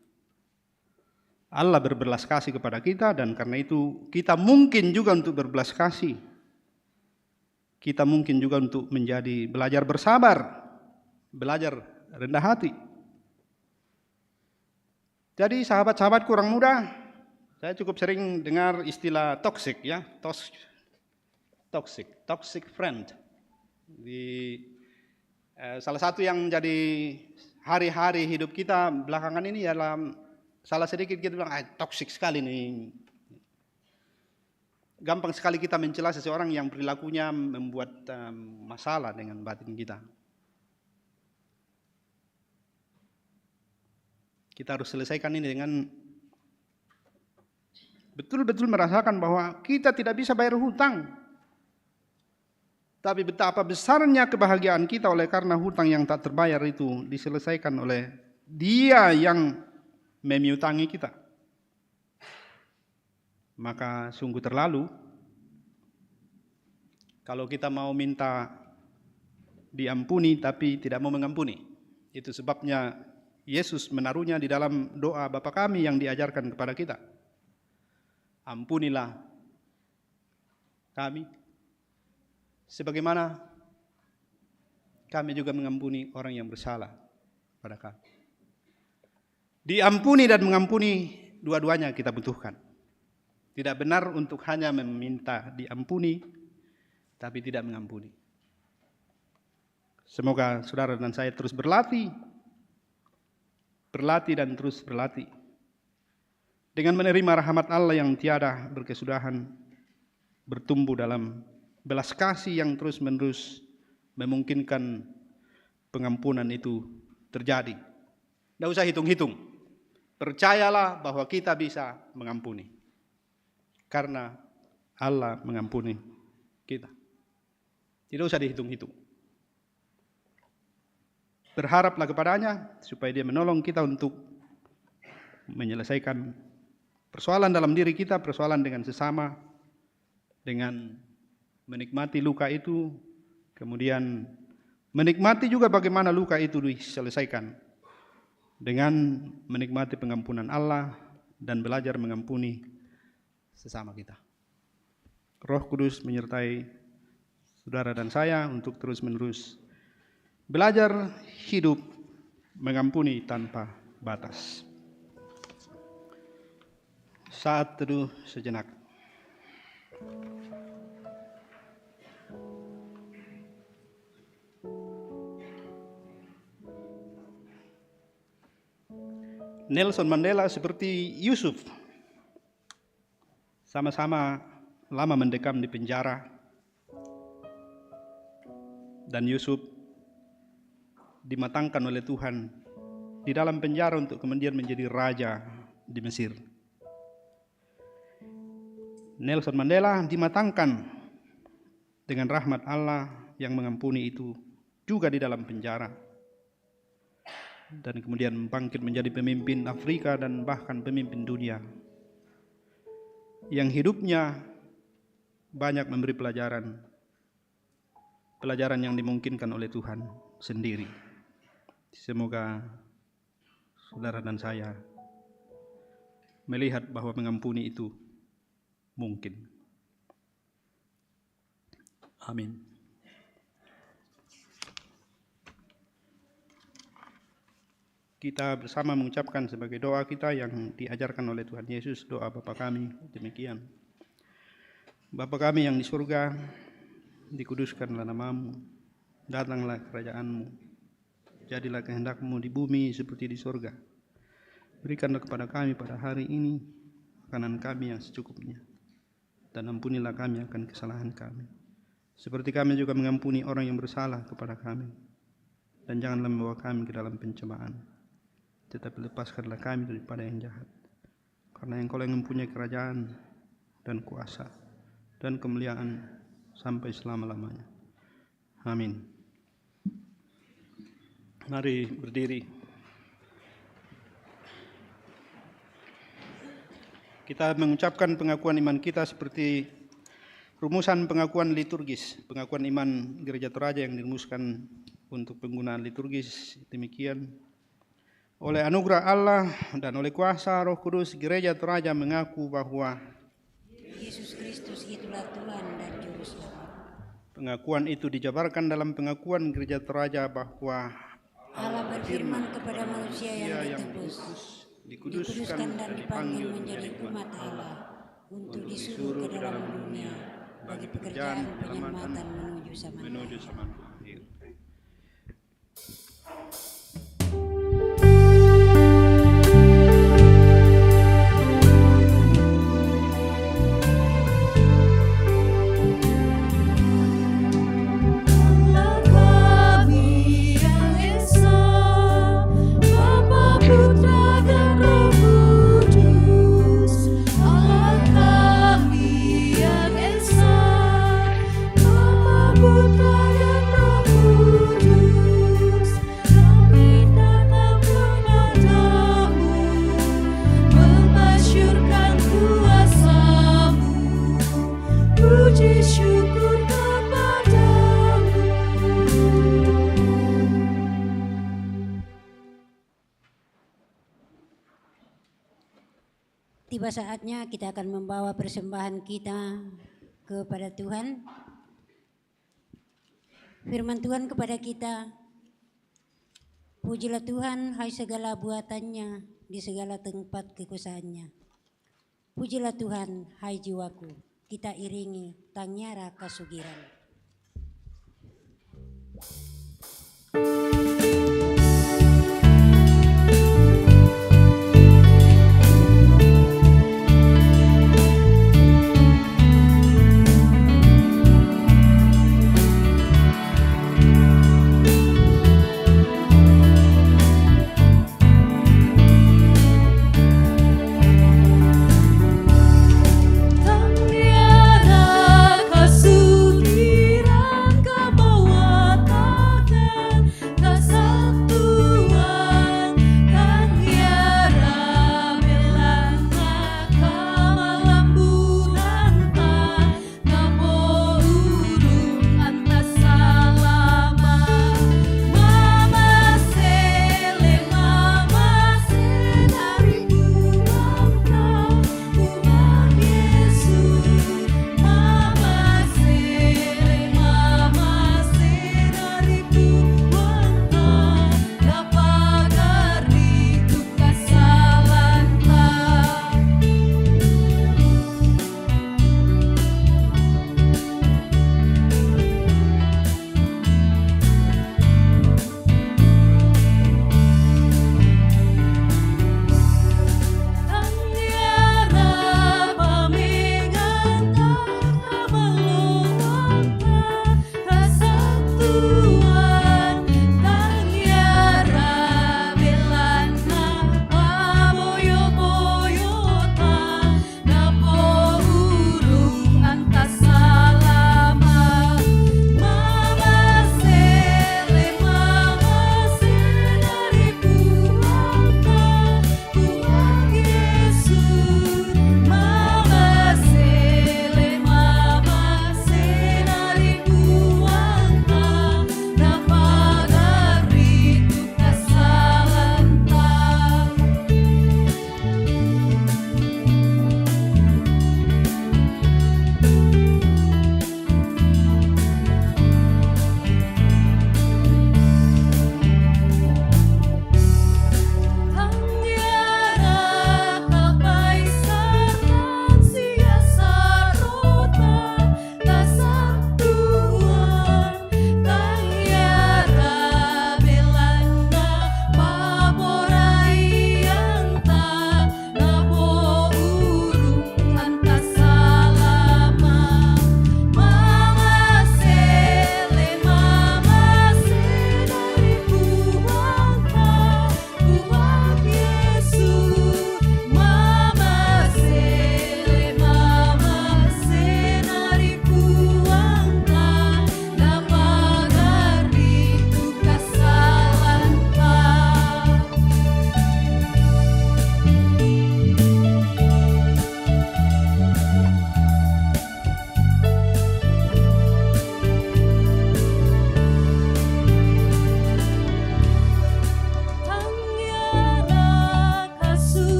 Allah berbelas kasih kepada kita dan karena itu kita mungkin juga untuk berbelas kasih. Kita mungkin juga untuk belajar bersabar, belajar rendah hati. Jadi sahabat-sahabatku orang muda, saya cukup sering dengar istilah toxic ya, toxic friend. Salah satu yang jadi hari-hari hidup kita belakangan ini dalam salah sedikit kita bilang toxic sekali nih. Gampang sekali kita mencela seseorang yang perilakunya membuat masalah dengan batin kita. Kita harus selesaikan ini dengan betul-betul merasakan bahwa kita tidak bisa bayar hutang. Tapi betapa besarnya kebahagiaan kita oleh karena hutang yang tak terbayar itu diselesaikan oleh Dia yang memiutangi kita. Maka sungguh terlalu kalau kita mau minta diampuni tapi tidak mau mengampuni. Itu sebabnya Yesus menaruhnya di dalam doa Bapa kami yang diajarkan kepada kita. Ampunilah kami, sebagaimana kami juga mengampuni orang yang bersalah pada kami. Diampuni dan mengampuni dua-duanya kita butuhkan. Tidak benar untuk hanya meminta diampuni, tapi tidak mengampuni. Semoga saudara dan saya terus berlatih dan terus berlatih. Dengan menerima rahmat Allah yang tiada berkesudahan, bertumbuh dalam belas kasih yang terus-menerus memungkinkan pengampunan itu terjadi. Tidak usah hitung-hitung. Percayalah bahwa kita bisa mengampuni. Karena Allah mengampuni kita. Tidak usah dihitung-hitung. Berharaplah kepadanya supaya dia menolong kita untuk menyelesaikan persoalan dalam diri kita, persoalan dengan sesama, dengan menikmati luka itu, kemudian menikmati juga bagaimana luka itu diselesaikan dengan menikmati pengampunan Allah dan belajar mengampuni sesama kita. Roh Kudus menyertai saudara dan saya untuk terus-menerus belajar hidup mengampuni tanpa batas. Saat teduh sejenak. Nelson Mandela seperti Yusuf sama-sama lama mendekam di penjara, dan Yusuf dimatangkan oleh Tuhan di dalam penjara untuk kemudian menjadi raja di Mesir. Nelson Mandela dimatangkan dengan rahmat Allah yang mengampuni itu juga di dalam penjara, dan kemudian bangkit menjadi pemimpin Afrika dan bahkan pemimpin dunia, yang hidupnya banyak memberi pelajaran yang dimungkinkan oleh Tuhan sendiri. Semoga saudara dan saya melihat bahwa mengampuni itu mungkin. Amin. Kita bersama mengucapkan sebagai doa kita yang diajarkan oleh Tuhan Yesus, doa Bapa kami, demikian. Bapa kami yang di surga, dikuduskanlah namamu, datanglah kerajaanmu, jadilah kehendak-Mu di bumi seperti di surga. Berikanlah kepada kami pada hari ini makanan kami yang secukupnya, dan ampunilah kami akan kesalahan kami, seperti kami juga mengampuni orang yang bersalah kepada kami. Dan janganlah membawa kami ke dalam pencobaan, tetapi lepaskanlah kami daripada yang jahat. Karena Engkau yang mempunyai kerajaan dan kuasa dan kemuliaan sampai selama-lamanya. Amin. Mari berdiri. Kita mengucapkan pengakuan iman kita seperti rumusan pengakuan liturgis, pengakuan iman Gereja Toraja yang dirumuskan untuk penggunaan liturgis. Demikian, oleh anugerah Allah dan oleh kuasa Roh Kudus, Gereja Toraja mengaku bahwa Yesus Kristus itulah Tuhan dan Juru Selamat. Pengakuan itu dijabarkan dalam pengakuan Gereja Toraja bahwa Allah berfirman kepada manusia yang ditebus, dikuduskan dan dipanggil menjadi umat Allah untuk disuruh ke dalam dunia bagi pekerjaan penyelamatan menuju zaman akhir. Tiba saatnya kita akan membawa persembahan kita kepada Tuhan. Firman Tuhan kepada kita, pujilah Tuhan hai segala buatannya di segala tempat kekuasaannya. Pujilah Tuhan hai jiwaku, kita iringi tangiara kasugiran.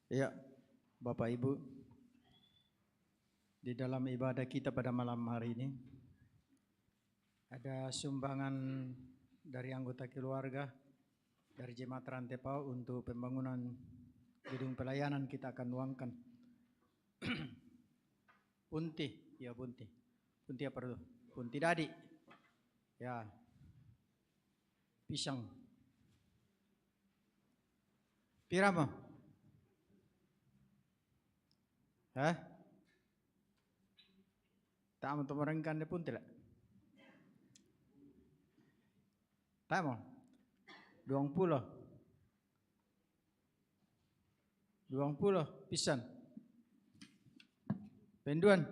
Ya, Bapak Ibu, di dalam ibadah kita pada malam hari ini ada sumbangan dari anggota keluarga dari Jemaat Rantai Pau untuk pembangunan gedung pelayanan. Kita akan nuangkan Punti, ya Punti. Punti apa itu? Punti Dadi. Ya. Pisang. Pirama. Hah? Tak mau merengkan de Punti lah. Tak mau. 20 pisan. Penduan.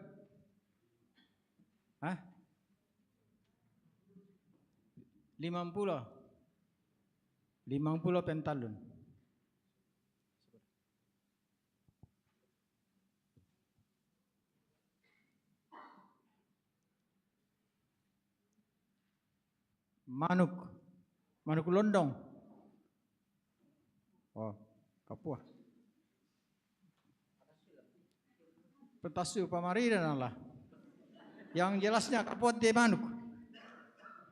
Hah? 50 pentalun. Manuk londong. Oh, Papua. Petasu Pamarina lah. Yang jelasnya kapot dia manuk.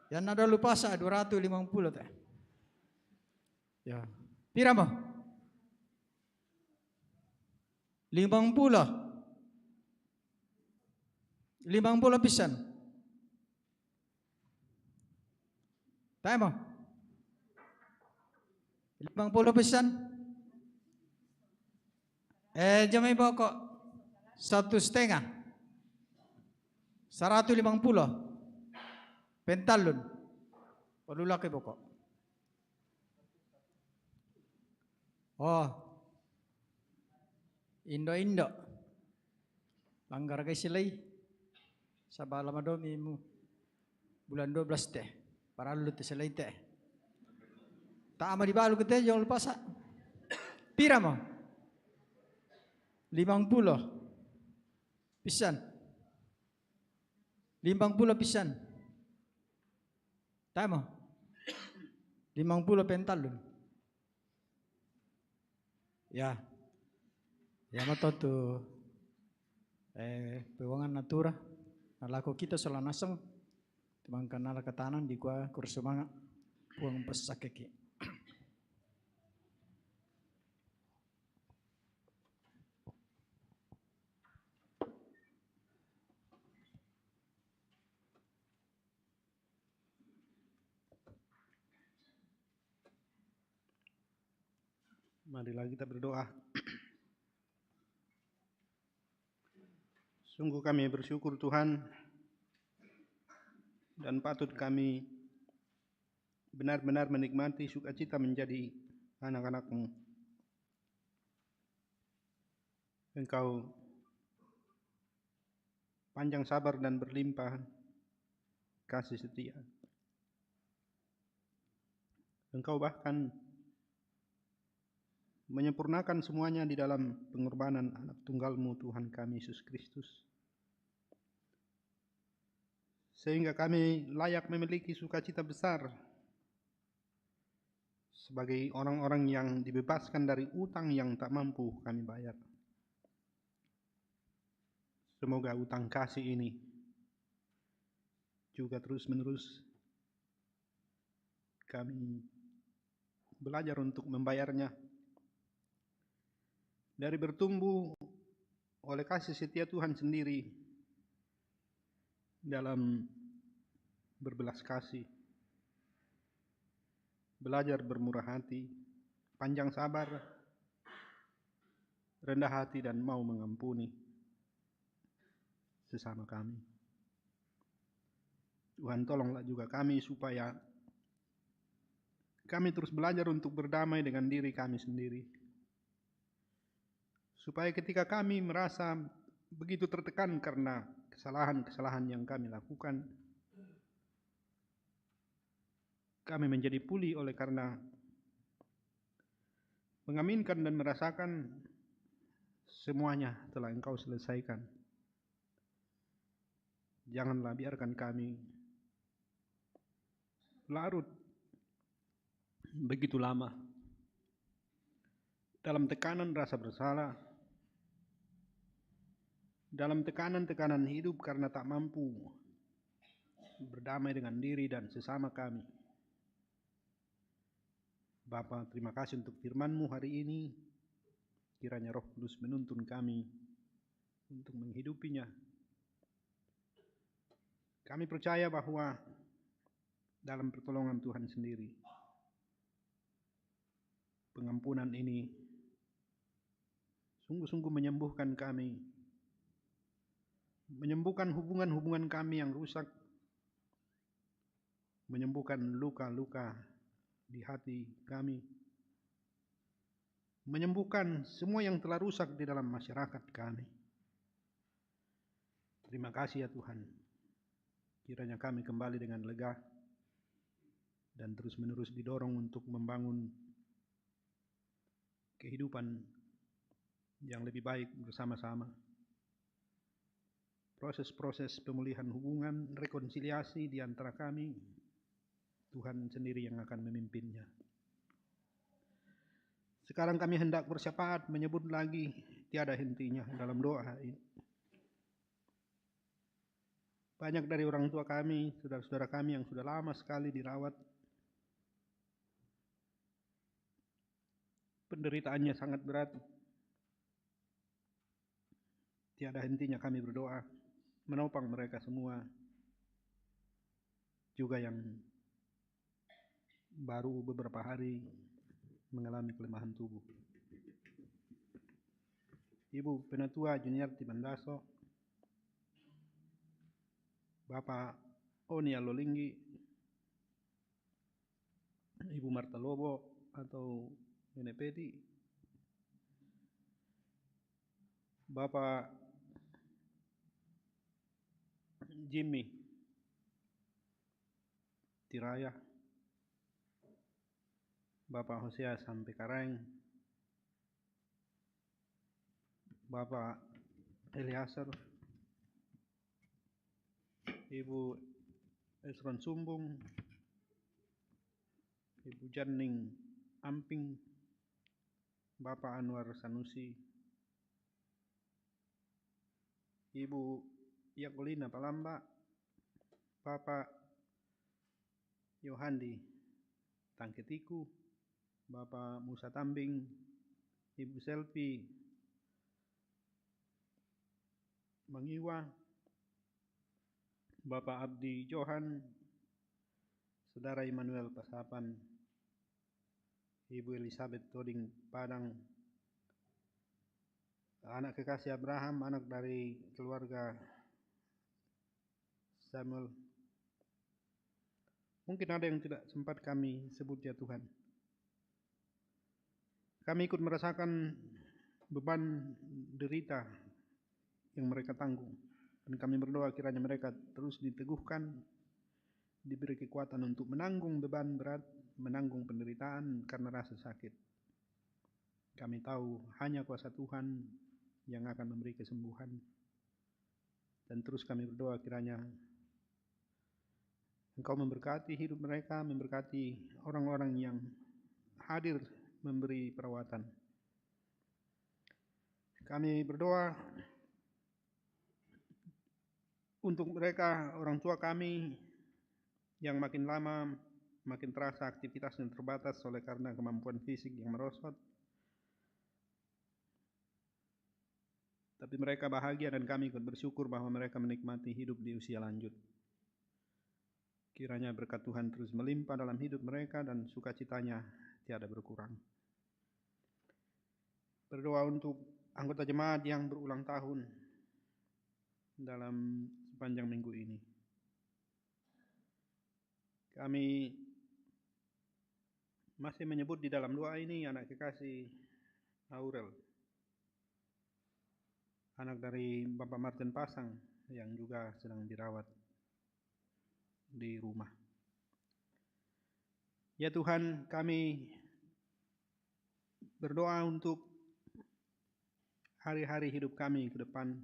Yang ada lupa 250 teh. Ya. Pirama? 50. 50 pisan. Tama. 50 pisan. Jamai pokok 1,5. 150 pentalun. Perlu laki pokok. Oh. Indo. Langgar kay silay. Sa balamadomi mo. Bulan 12 teh. Para lulut silay teh. Tama di balu kita jangan lupa sa. Pira mo? 50 pisan. 50 pisan. Tama. 50 pentalun. Ya. Ya matoto pewangan natura. Nalako kita solanasang. Tumangkan nala katanan di kuah kursumanga. Puang pesakeki. Marilah kita berdoa. Sungguh kami bersyukur Tuhan, dan patut kami benar-benar menikmati sukacita menjadi anak-anak-Mu. Engkau panjang sabar dan berlimpah kasih setia. Engkau bahkan menyempurnakan semuanya di dalam pengorbanan anak tunggal-Mu Tuhan kami Yesus Kristus. Sehingga kami layak memiliki sukacita besar sebagai orang-orang yang dibebaskan dari utang yang tak mampu kami bayar. Semoga utang kasih ini juga terus-menerus kami belajar untuk membayarnya dari bertumbuh oleh kasih setia Tuhan sendiri dalam berbelas kasih, belajar bermurah hati, panjang sabar, rendah hati, dan mau mengampuni sesama kami. Tuhan, tolonglah juga kami supaya kami terus belajar untuk berdamai dengan diri kami sendiri. Supaya ketika kami merasa begitu tertekan karena kesalahan-kesalahan yang kami lakukan, kami menjadi pulih oleh karena mengaminkan dan merasakan semuanya telah Engkau selesaikan. Janganlah biarkan kami larut begitu lama dalam tekanan rasa bersalah, dalam tekanan-tekanan hidup karena tak mampu berdamai dengan diri dan sesama kami. Bapa, terima kasih untuk firman-Mu hari ini. Kiranya Roh Kudus menuntun kami untuk menghidupinya. Kami percaya bahwa dalam pertolongan Tuhan sendiri, pengampunan ini sungguh-sungguh menyembuhkan kami, menyembuhkan hubungan-hubungan kami yang rusak, menyembuhkan luka-luka di hati kami, menyembuhkan semua yang telah rusak di dalam masyarakat kami. Terima kasih ya Tuhan. Kiranya kami kembali dengan lega dan terus-menerus didorong untuk membangun kehidupan yang lebih baik bersama-sama. Proses-proses pemulihan hubungan, rekonsiliasi di antara kami, Tuhan sendiri yang akan memimpinnya. Sekarang kami hendak bersyafaat menyebut lagi tiada hentinya dalam doa ini. Banyak dari orang tua kami, saudara-saudara kami yang sudah lama sekali dirawat, penderitaannya sangat berat. Tiada hentinya kami berdoa, menopang mereka semua, juga yang baru beberapa hari mengalami kelemahan tubuh. Ibu Penatua Juniarti Bandaso, Bapak Oni Alolinggi, Ibu Marta Lobo atau Nenek Pedi, Bapak Jimmy Tiraya, Bapak Hosea Sampai Kareng, Bapak Eliasar, Ibu Esron Sumbung, Ibu Janing Amping, Bapak Anwar Sanusi, Ibu Yakulina Palamba, Bapak Yohandi Tangketiku, Bapak Musa Tambing, Ibu Selvi Mangiwa, Bapak Abdi Johan, Saudara Immanuel Pasapan, Ibu Elizabeth Toding Padang, anak kekasih Abraham, anak dari keluarga Samuel. Mungkin ada yang tidak sempat kami sebut ya Tuhan. Kami ikut merasakan beban derita yang mereka tanggung. Dan kami berdoa kiranya mereka terus diteguhkan, diberi kekuatan untuk menanggung beban berat, menanggung penderitaan karena rasa sakit. Kami tahu hanya kuasa Tuhan yang akan memberi kesembuhan. Dan terus kami berdoa kiranya Engkau memberkati hidup mereka, memberkati orang-orang yang hadir memberi perawatan. Kami berdoa untuk mereka, orang tua kami yang makin lama makin terasa aktivitasnya terbatas oleh karena kemampuan fisik yang merosot. Tapi mereka bahagia dan kami ikut bersyukur bahwa mereka menikmati hidup di usia lanjut. Kiranya berkat Tuhan terus melimpah dalam hidup mereka dan sukacitanya tiada berkurang. Berdoa untuk anggota jemaat yang berulang tahun dalam sepanjang minggu ini. Kami masih menyebut di dalam doa ini anak kekasih Aurel, anak dari Bapak Martin Pasang yang juga sedang dirawat di rumah. Ya Tuhan, kami berdoa untuk hari-hari hidup kami ke depan.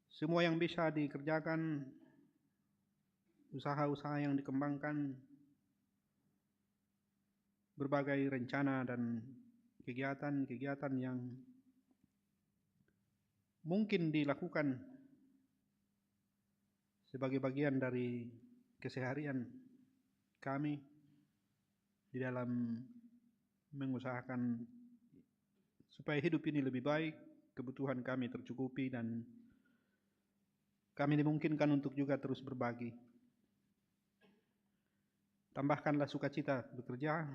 Semua yang bisa dikerjakan, usaha-usaha yang dikembangkan, berbagai rencana dan kegiatan-kegiatan yang mungkin dilakukan sebagai bagian dari keseharian kami di dalam mengusahakan supaya hidup ini lebih baik, kebutuhan kami tercukupi, dan kami dimungkinkan untuk juga terus berbagi. Tambahkanlah sukacita bekerja,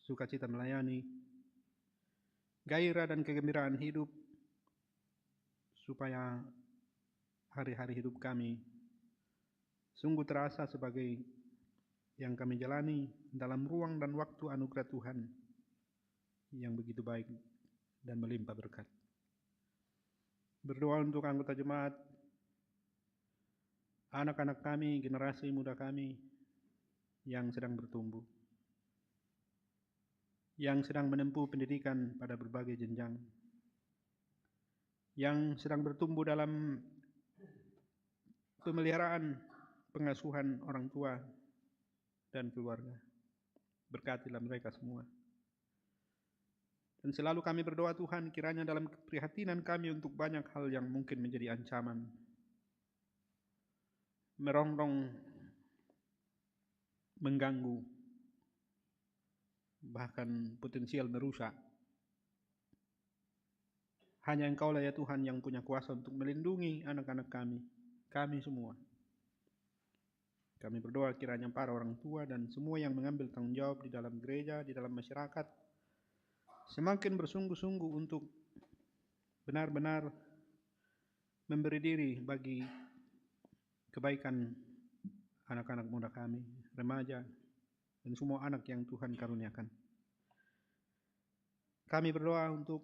sukacita melayani, gairah dan kegembiraan hidup, supaya hari-hari hidup kami sungguh terasa sebagai yang kami jalani dalam ruang dan waktu anugerah Tuhan yang begitu baik dan melimpah berkat. Berdoa untuk anggota jemaat, anak-anak kami, generasi muda kami yang sedang bertumbuh, yang sedang menempuh pendidikan pada berbagai jenjang, yang sedang bertumbuh dalam pemeliharaan pengasuhan orang tua dan keluarga. Berkatilah mereka semua. Dan selalu kami berdoa, Tuhan, kiranya dalam keprihatinan kami untuk banyak hal yang mungkin menjadi ancaman, merongrong, mengganggu, bahkan potensial merusak, hanya Engkaulah ya Tuhan yang punya kuasa untuk melindungi anak-anak kami semua. Kami berdoa kiranya para orang tua dan semua yang mengambil tanggung jawab di dalam gereja, di dalam masyarakat, semakin bersungguh-sungguh untuk benar-benar memberi diri bagi kebaikan anak-anak muda kami, remaja, dan semua anak yang Tuhan karuniakan. Kami berdoa untuk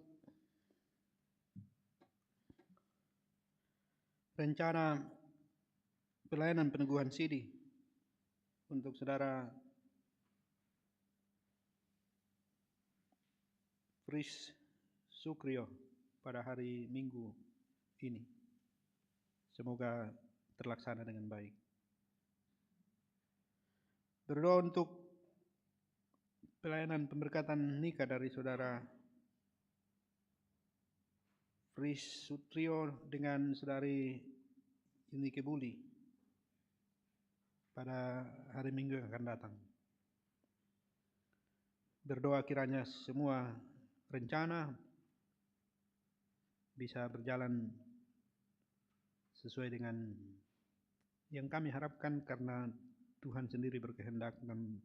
rencana pelayanan peneguhan sidi untuk saudara Fris Sukrio pada hari Minggu ini. Semoga terlaksana dengan baik. Berdoa untuk pelayanan pemberkatan nikah dari saudara Fris Sutrio dengan saudari Yunike Buli pada hari Minggu yang akan datang. Berdoa kiranya semua rencana bisa berjalan sesuai dengan yang kami harapkan, karena Tuhan sendiri berkehendak dan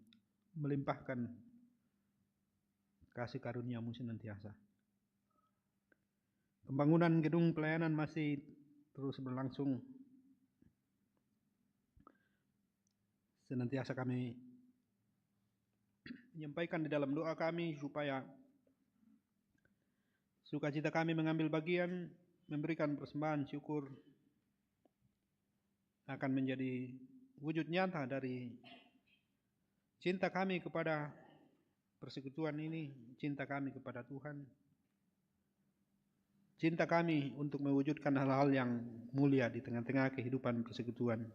melimpahkan kasih karunia-Mu senantiasa. Pembangunan gedung pelayanan masih terus berlangsung. Senantiasa kami menyampaikan di dalam doa kami supaya sukacita kami mengambil bagian, memberikan persembahan syukur akan menjadi wujud nyata dari cinta kami kepada persekutuan ini, cinta kami kepada Tuhan, cinta kami untuk mewujudkan hal-hal yang mulia di tengah-tengah kehidupan persekutuan.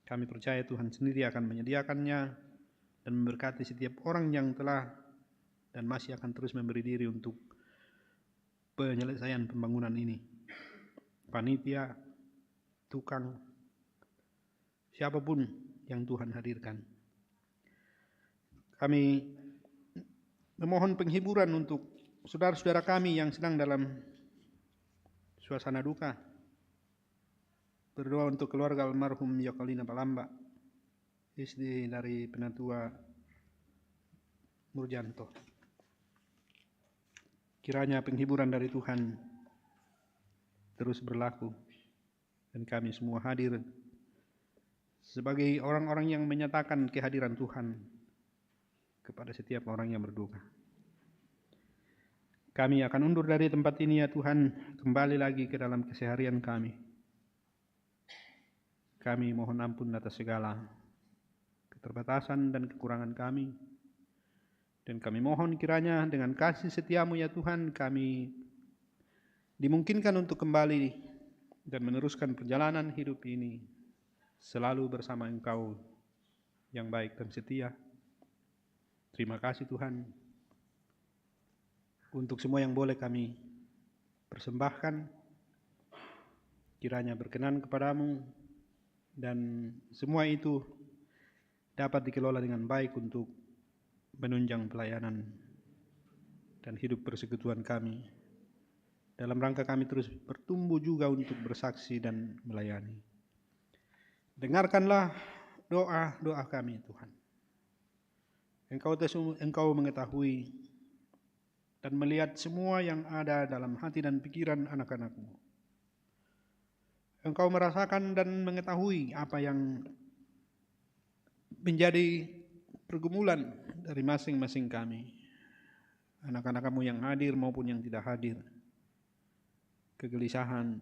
Kami percaya Tuhan sendiri akan menyediakannya dan memberkati setiap orang yang telah dan masih akan terus memberi diri untuk penyelesaian pembangunan ini. Panitia, tukang, siapapun yang Tuhan hadirkan. Kami memohon penghiburan untuk saudara-saudara kami yang sedang dalam suasana duka. Berdoa untuk keluarga almarhum Yokalina Palamba, istri dari Penatua Murjanto. Kiranya penghiburan dari Tuhan terus berlaku dan kami semua hadir sebagai orang-orang yang menyatakan kehadiran Tuhan kepada setiap orang yang berduka. Kami akan undur dari tempat ini ya Tuhan, kembali lagi ke dalam keseharian kami. Kami mohon ampun atas segala keterbatasan dan kekurangan kami. Dan kami mohon kiranya dengan kasih setia-Mu ya Tuhan, kami dimungkinkan untuk kembali dan meneruskan perjalanan hidup ini selalu bersama Engkau yang baik dan setia. Terima kasih Tuhan untuk semua yang boleh kami persembahkan, kiranya berkenan kepadamu, dan semua itu dapat dikelola dengan baik untuk menunjang pelayanan dan hidup persekutuan kami. Dalam rangka kami terus bertumbuh juga untuk bersaksi dan melayani. Dengarkanlah doa-doa kami Tuhan. Engkau mengetahui dan melihat semua yang ada dalam hati dan pikiran anak-anak-Mu. Engkau merasakan dan mengetahui apa yang menjadi pergumulan dari masing-masing kami, anak-anak-Mu yang hadir maupun yang tidak hadir. Kegelisahan,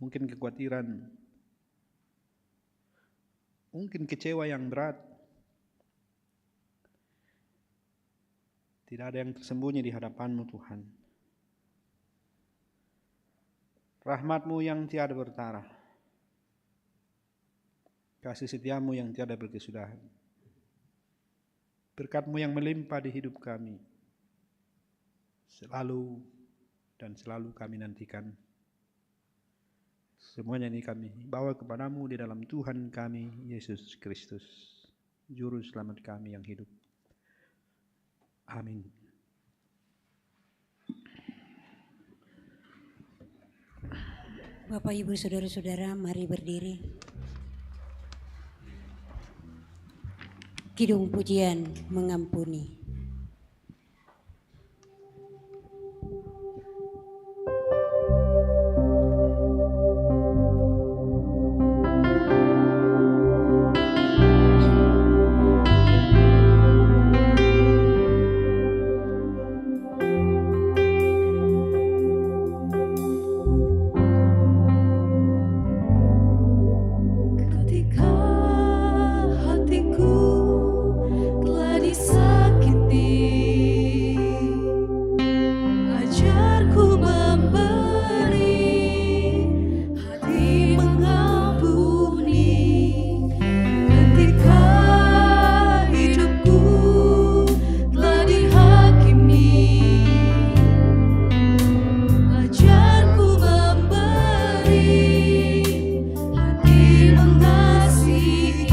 mungkin kekhawatiran, mungkin kecewa yang berat. Tidak ada yang tersembunyi di hadapan-Mu Tuhan. Rahmat-Mu yang tiada bertara, kasih setia-Mu yang tiada berkesudahan, berkat-Mu yang melimpah di hidup kami, selalu dan selalu kami nantikan. Semuanya ini kami bawa kepadamu di dalam Tuhan kami, Yesus Kristus, Juru Selamat kami yang hidup. Amin. Bapak, Ibu, Saudara-saudara, mari berdiri. Kidung pujian mengampuni. Ketika hatiku telah disakiti, ajarku memberi, hati mengampuni. Ketika hidupku telah dihakimi, ajarku memberi, hati mengasihi.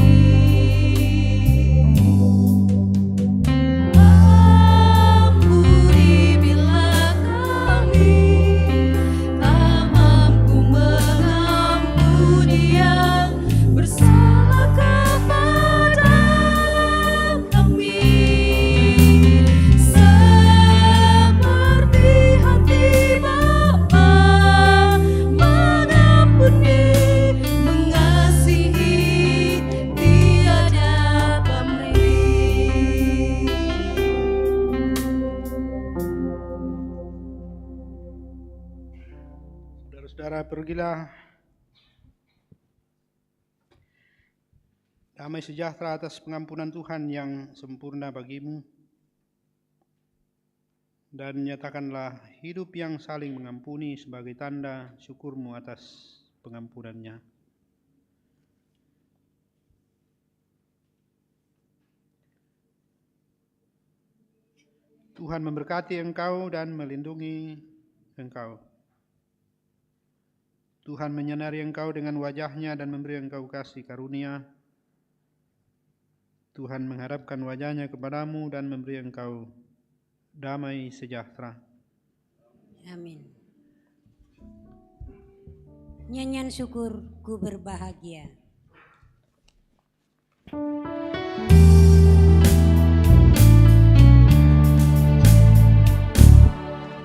Ampuni bila kami tak mampu mengampuni yang bersalah kepada kami, seperti hati Bapa mengampuni, mengasihi, tiada pamrih. Saudara-saudara, pergilah. Damai sejahtera atas pengampunan Tuhan yang sempurna bagimu. Dan nyatakanlah hidup yang saling mengampuni sebagai tanda syukurmu atas pengampunannya. Tuhan memberkati engkau dan melindungi engkau. Tuhan menyinari engkau dengan wajah-Nya dan memberi engkau kasih karunia. Tuhan menghadapkan wajah-Nya kepadamu dan memberi engkau damai sejahtera. Amin. Nyanyian syukur, ku berbahagia.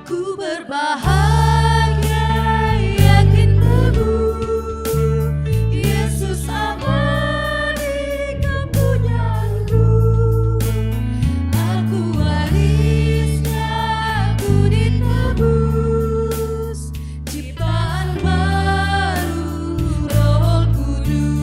Ku berbahagia, yakin teguh, Yesus abadi kepunyaanku. Aku warisnya, aku ditebus, ciptaan baru, Roh Kudus.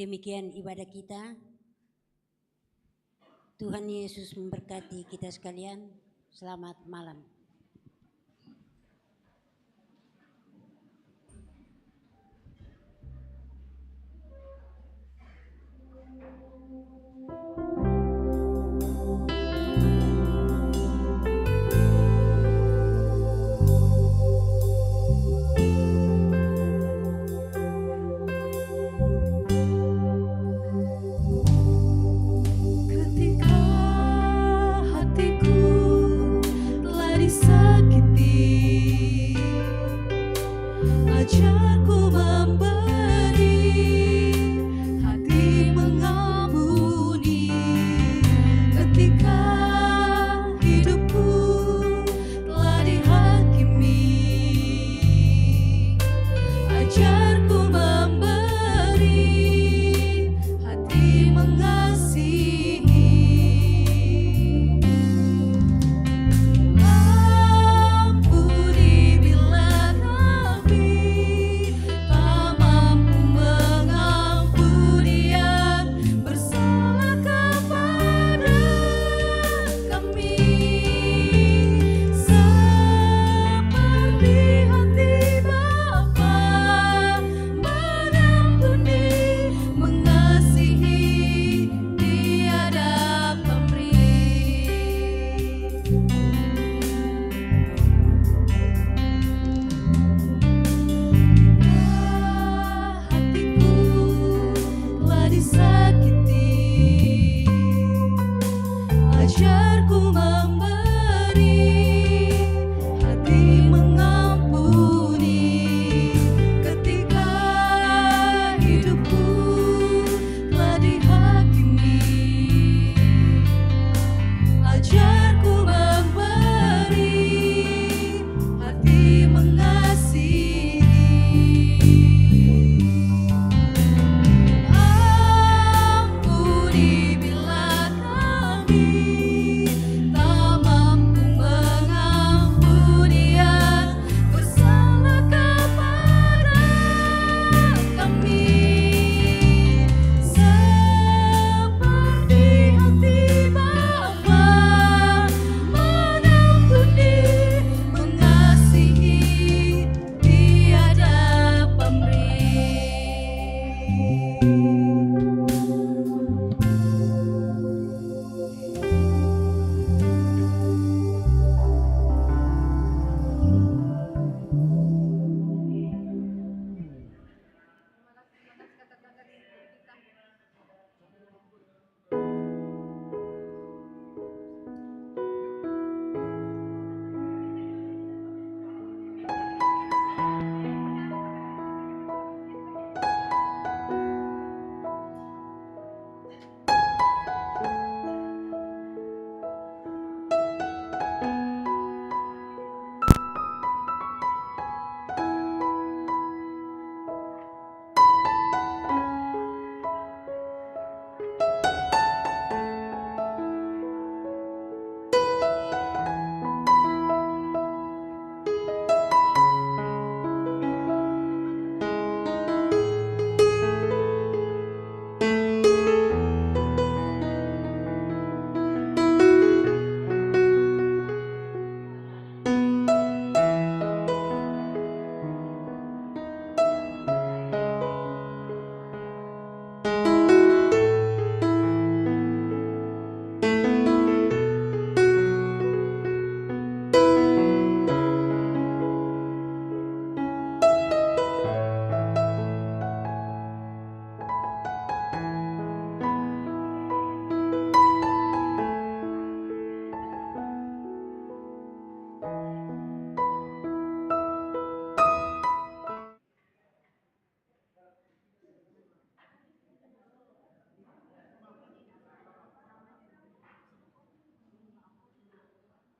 Demikian ibadah kita. Tuhan Yesus memberkati kita sekalian. Selamat malam. Ketika hatiku telah disakiti, ajarku memberi, hati mengampuni. Ketika hidupku telah dihakimi, ajarku memberi, hati mengasihi. Ampuni bila kami tak mampu mengampuni yang bersalah kepada kami, seperti hati Bapa mengampuni, mengasihi tiada pamrih. Hatiku telah disakiti, ajar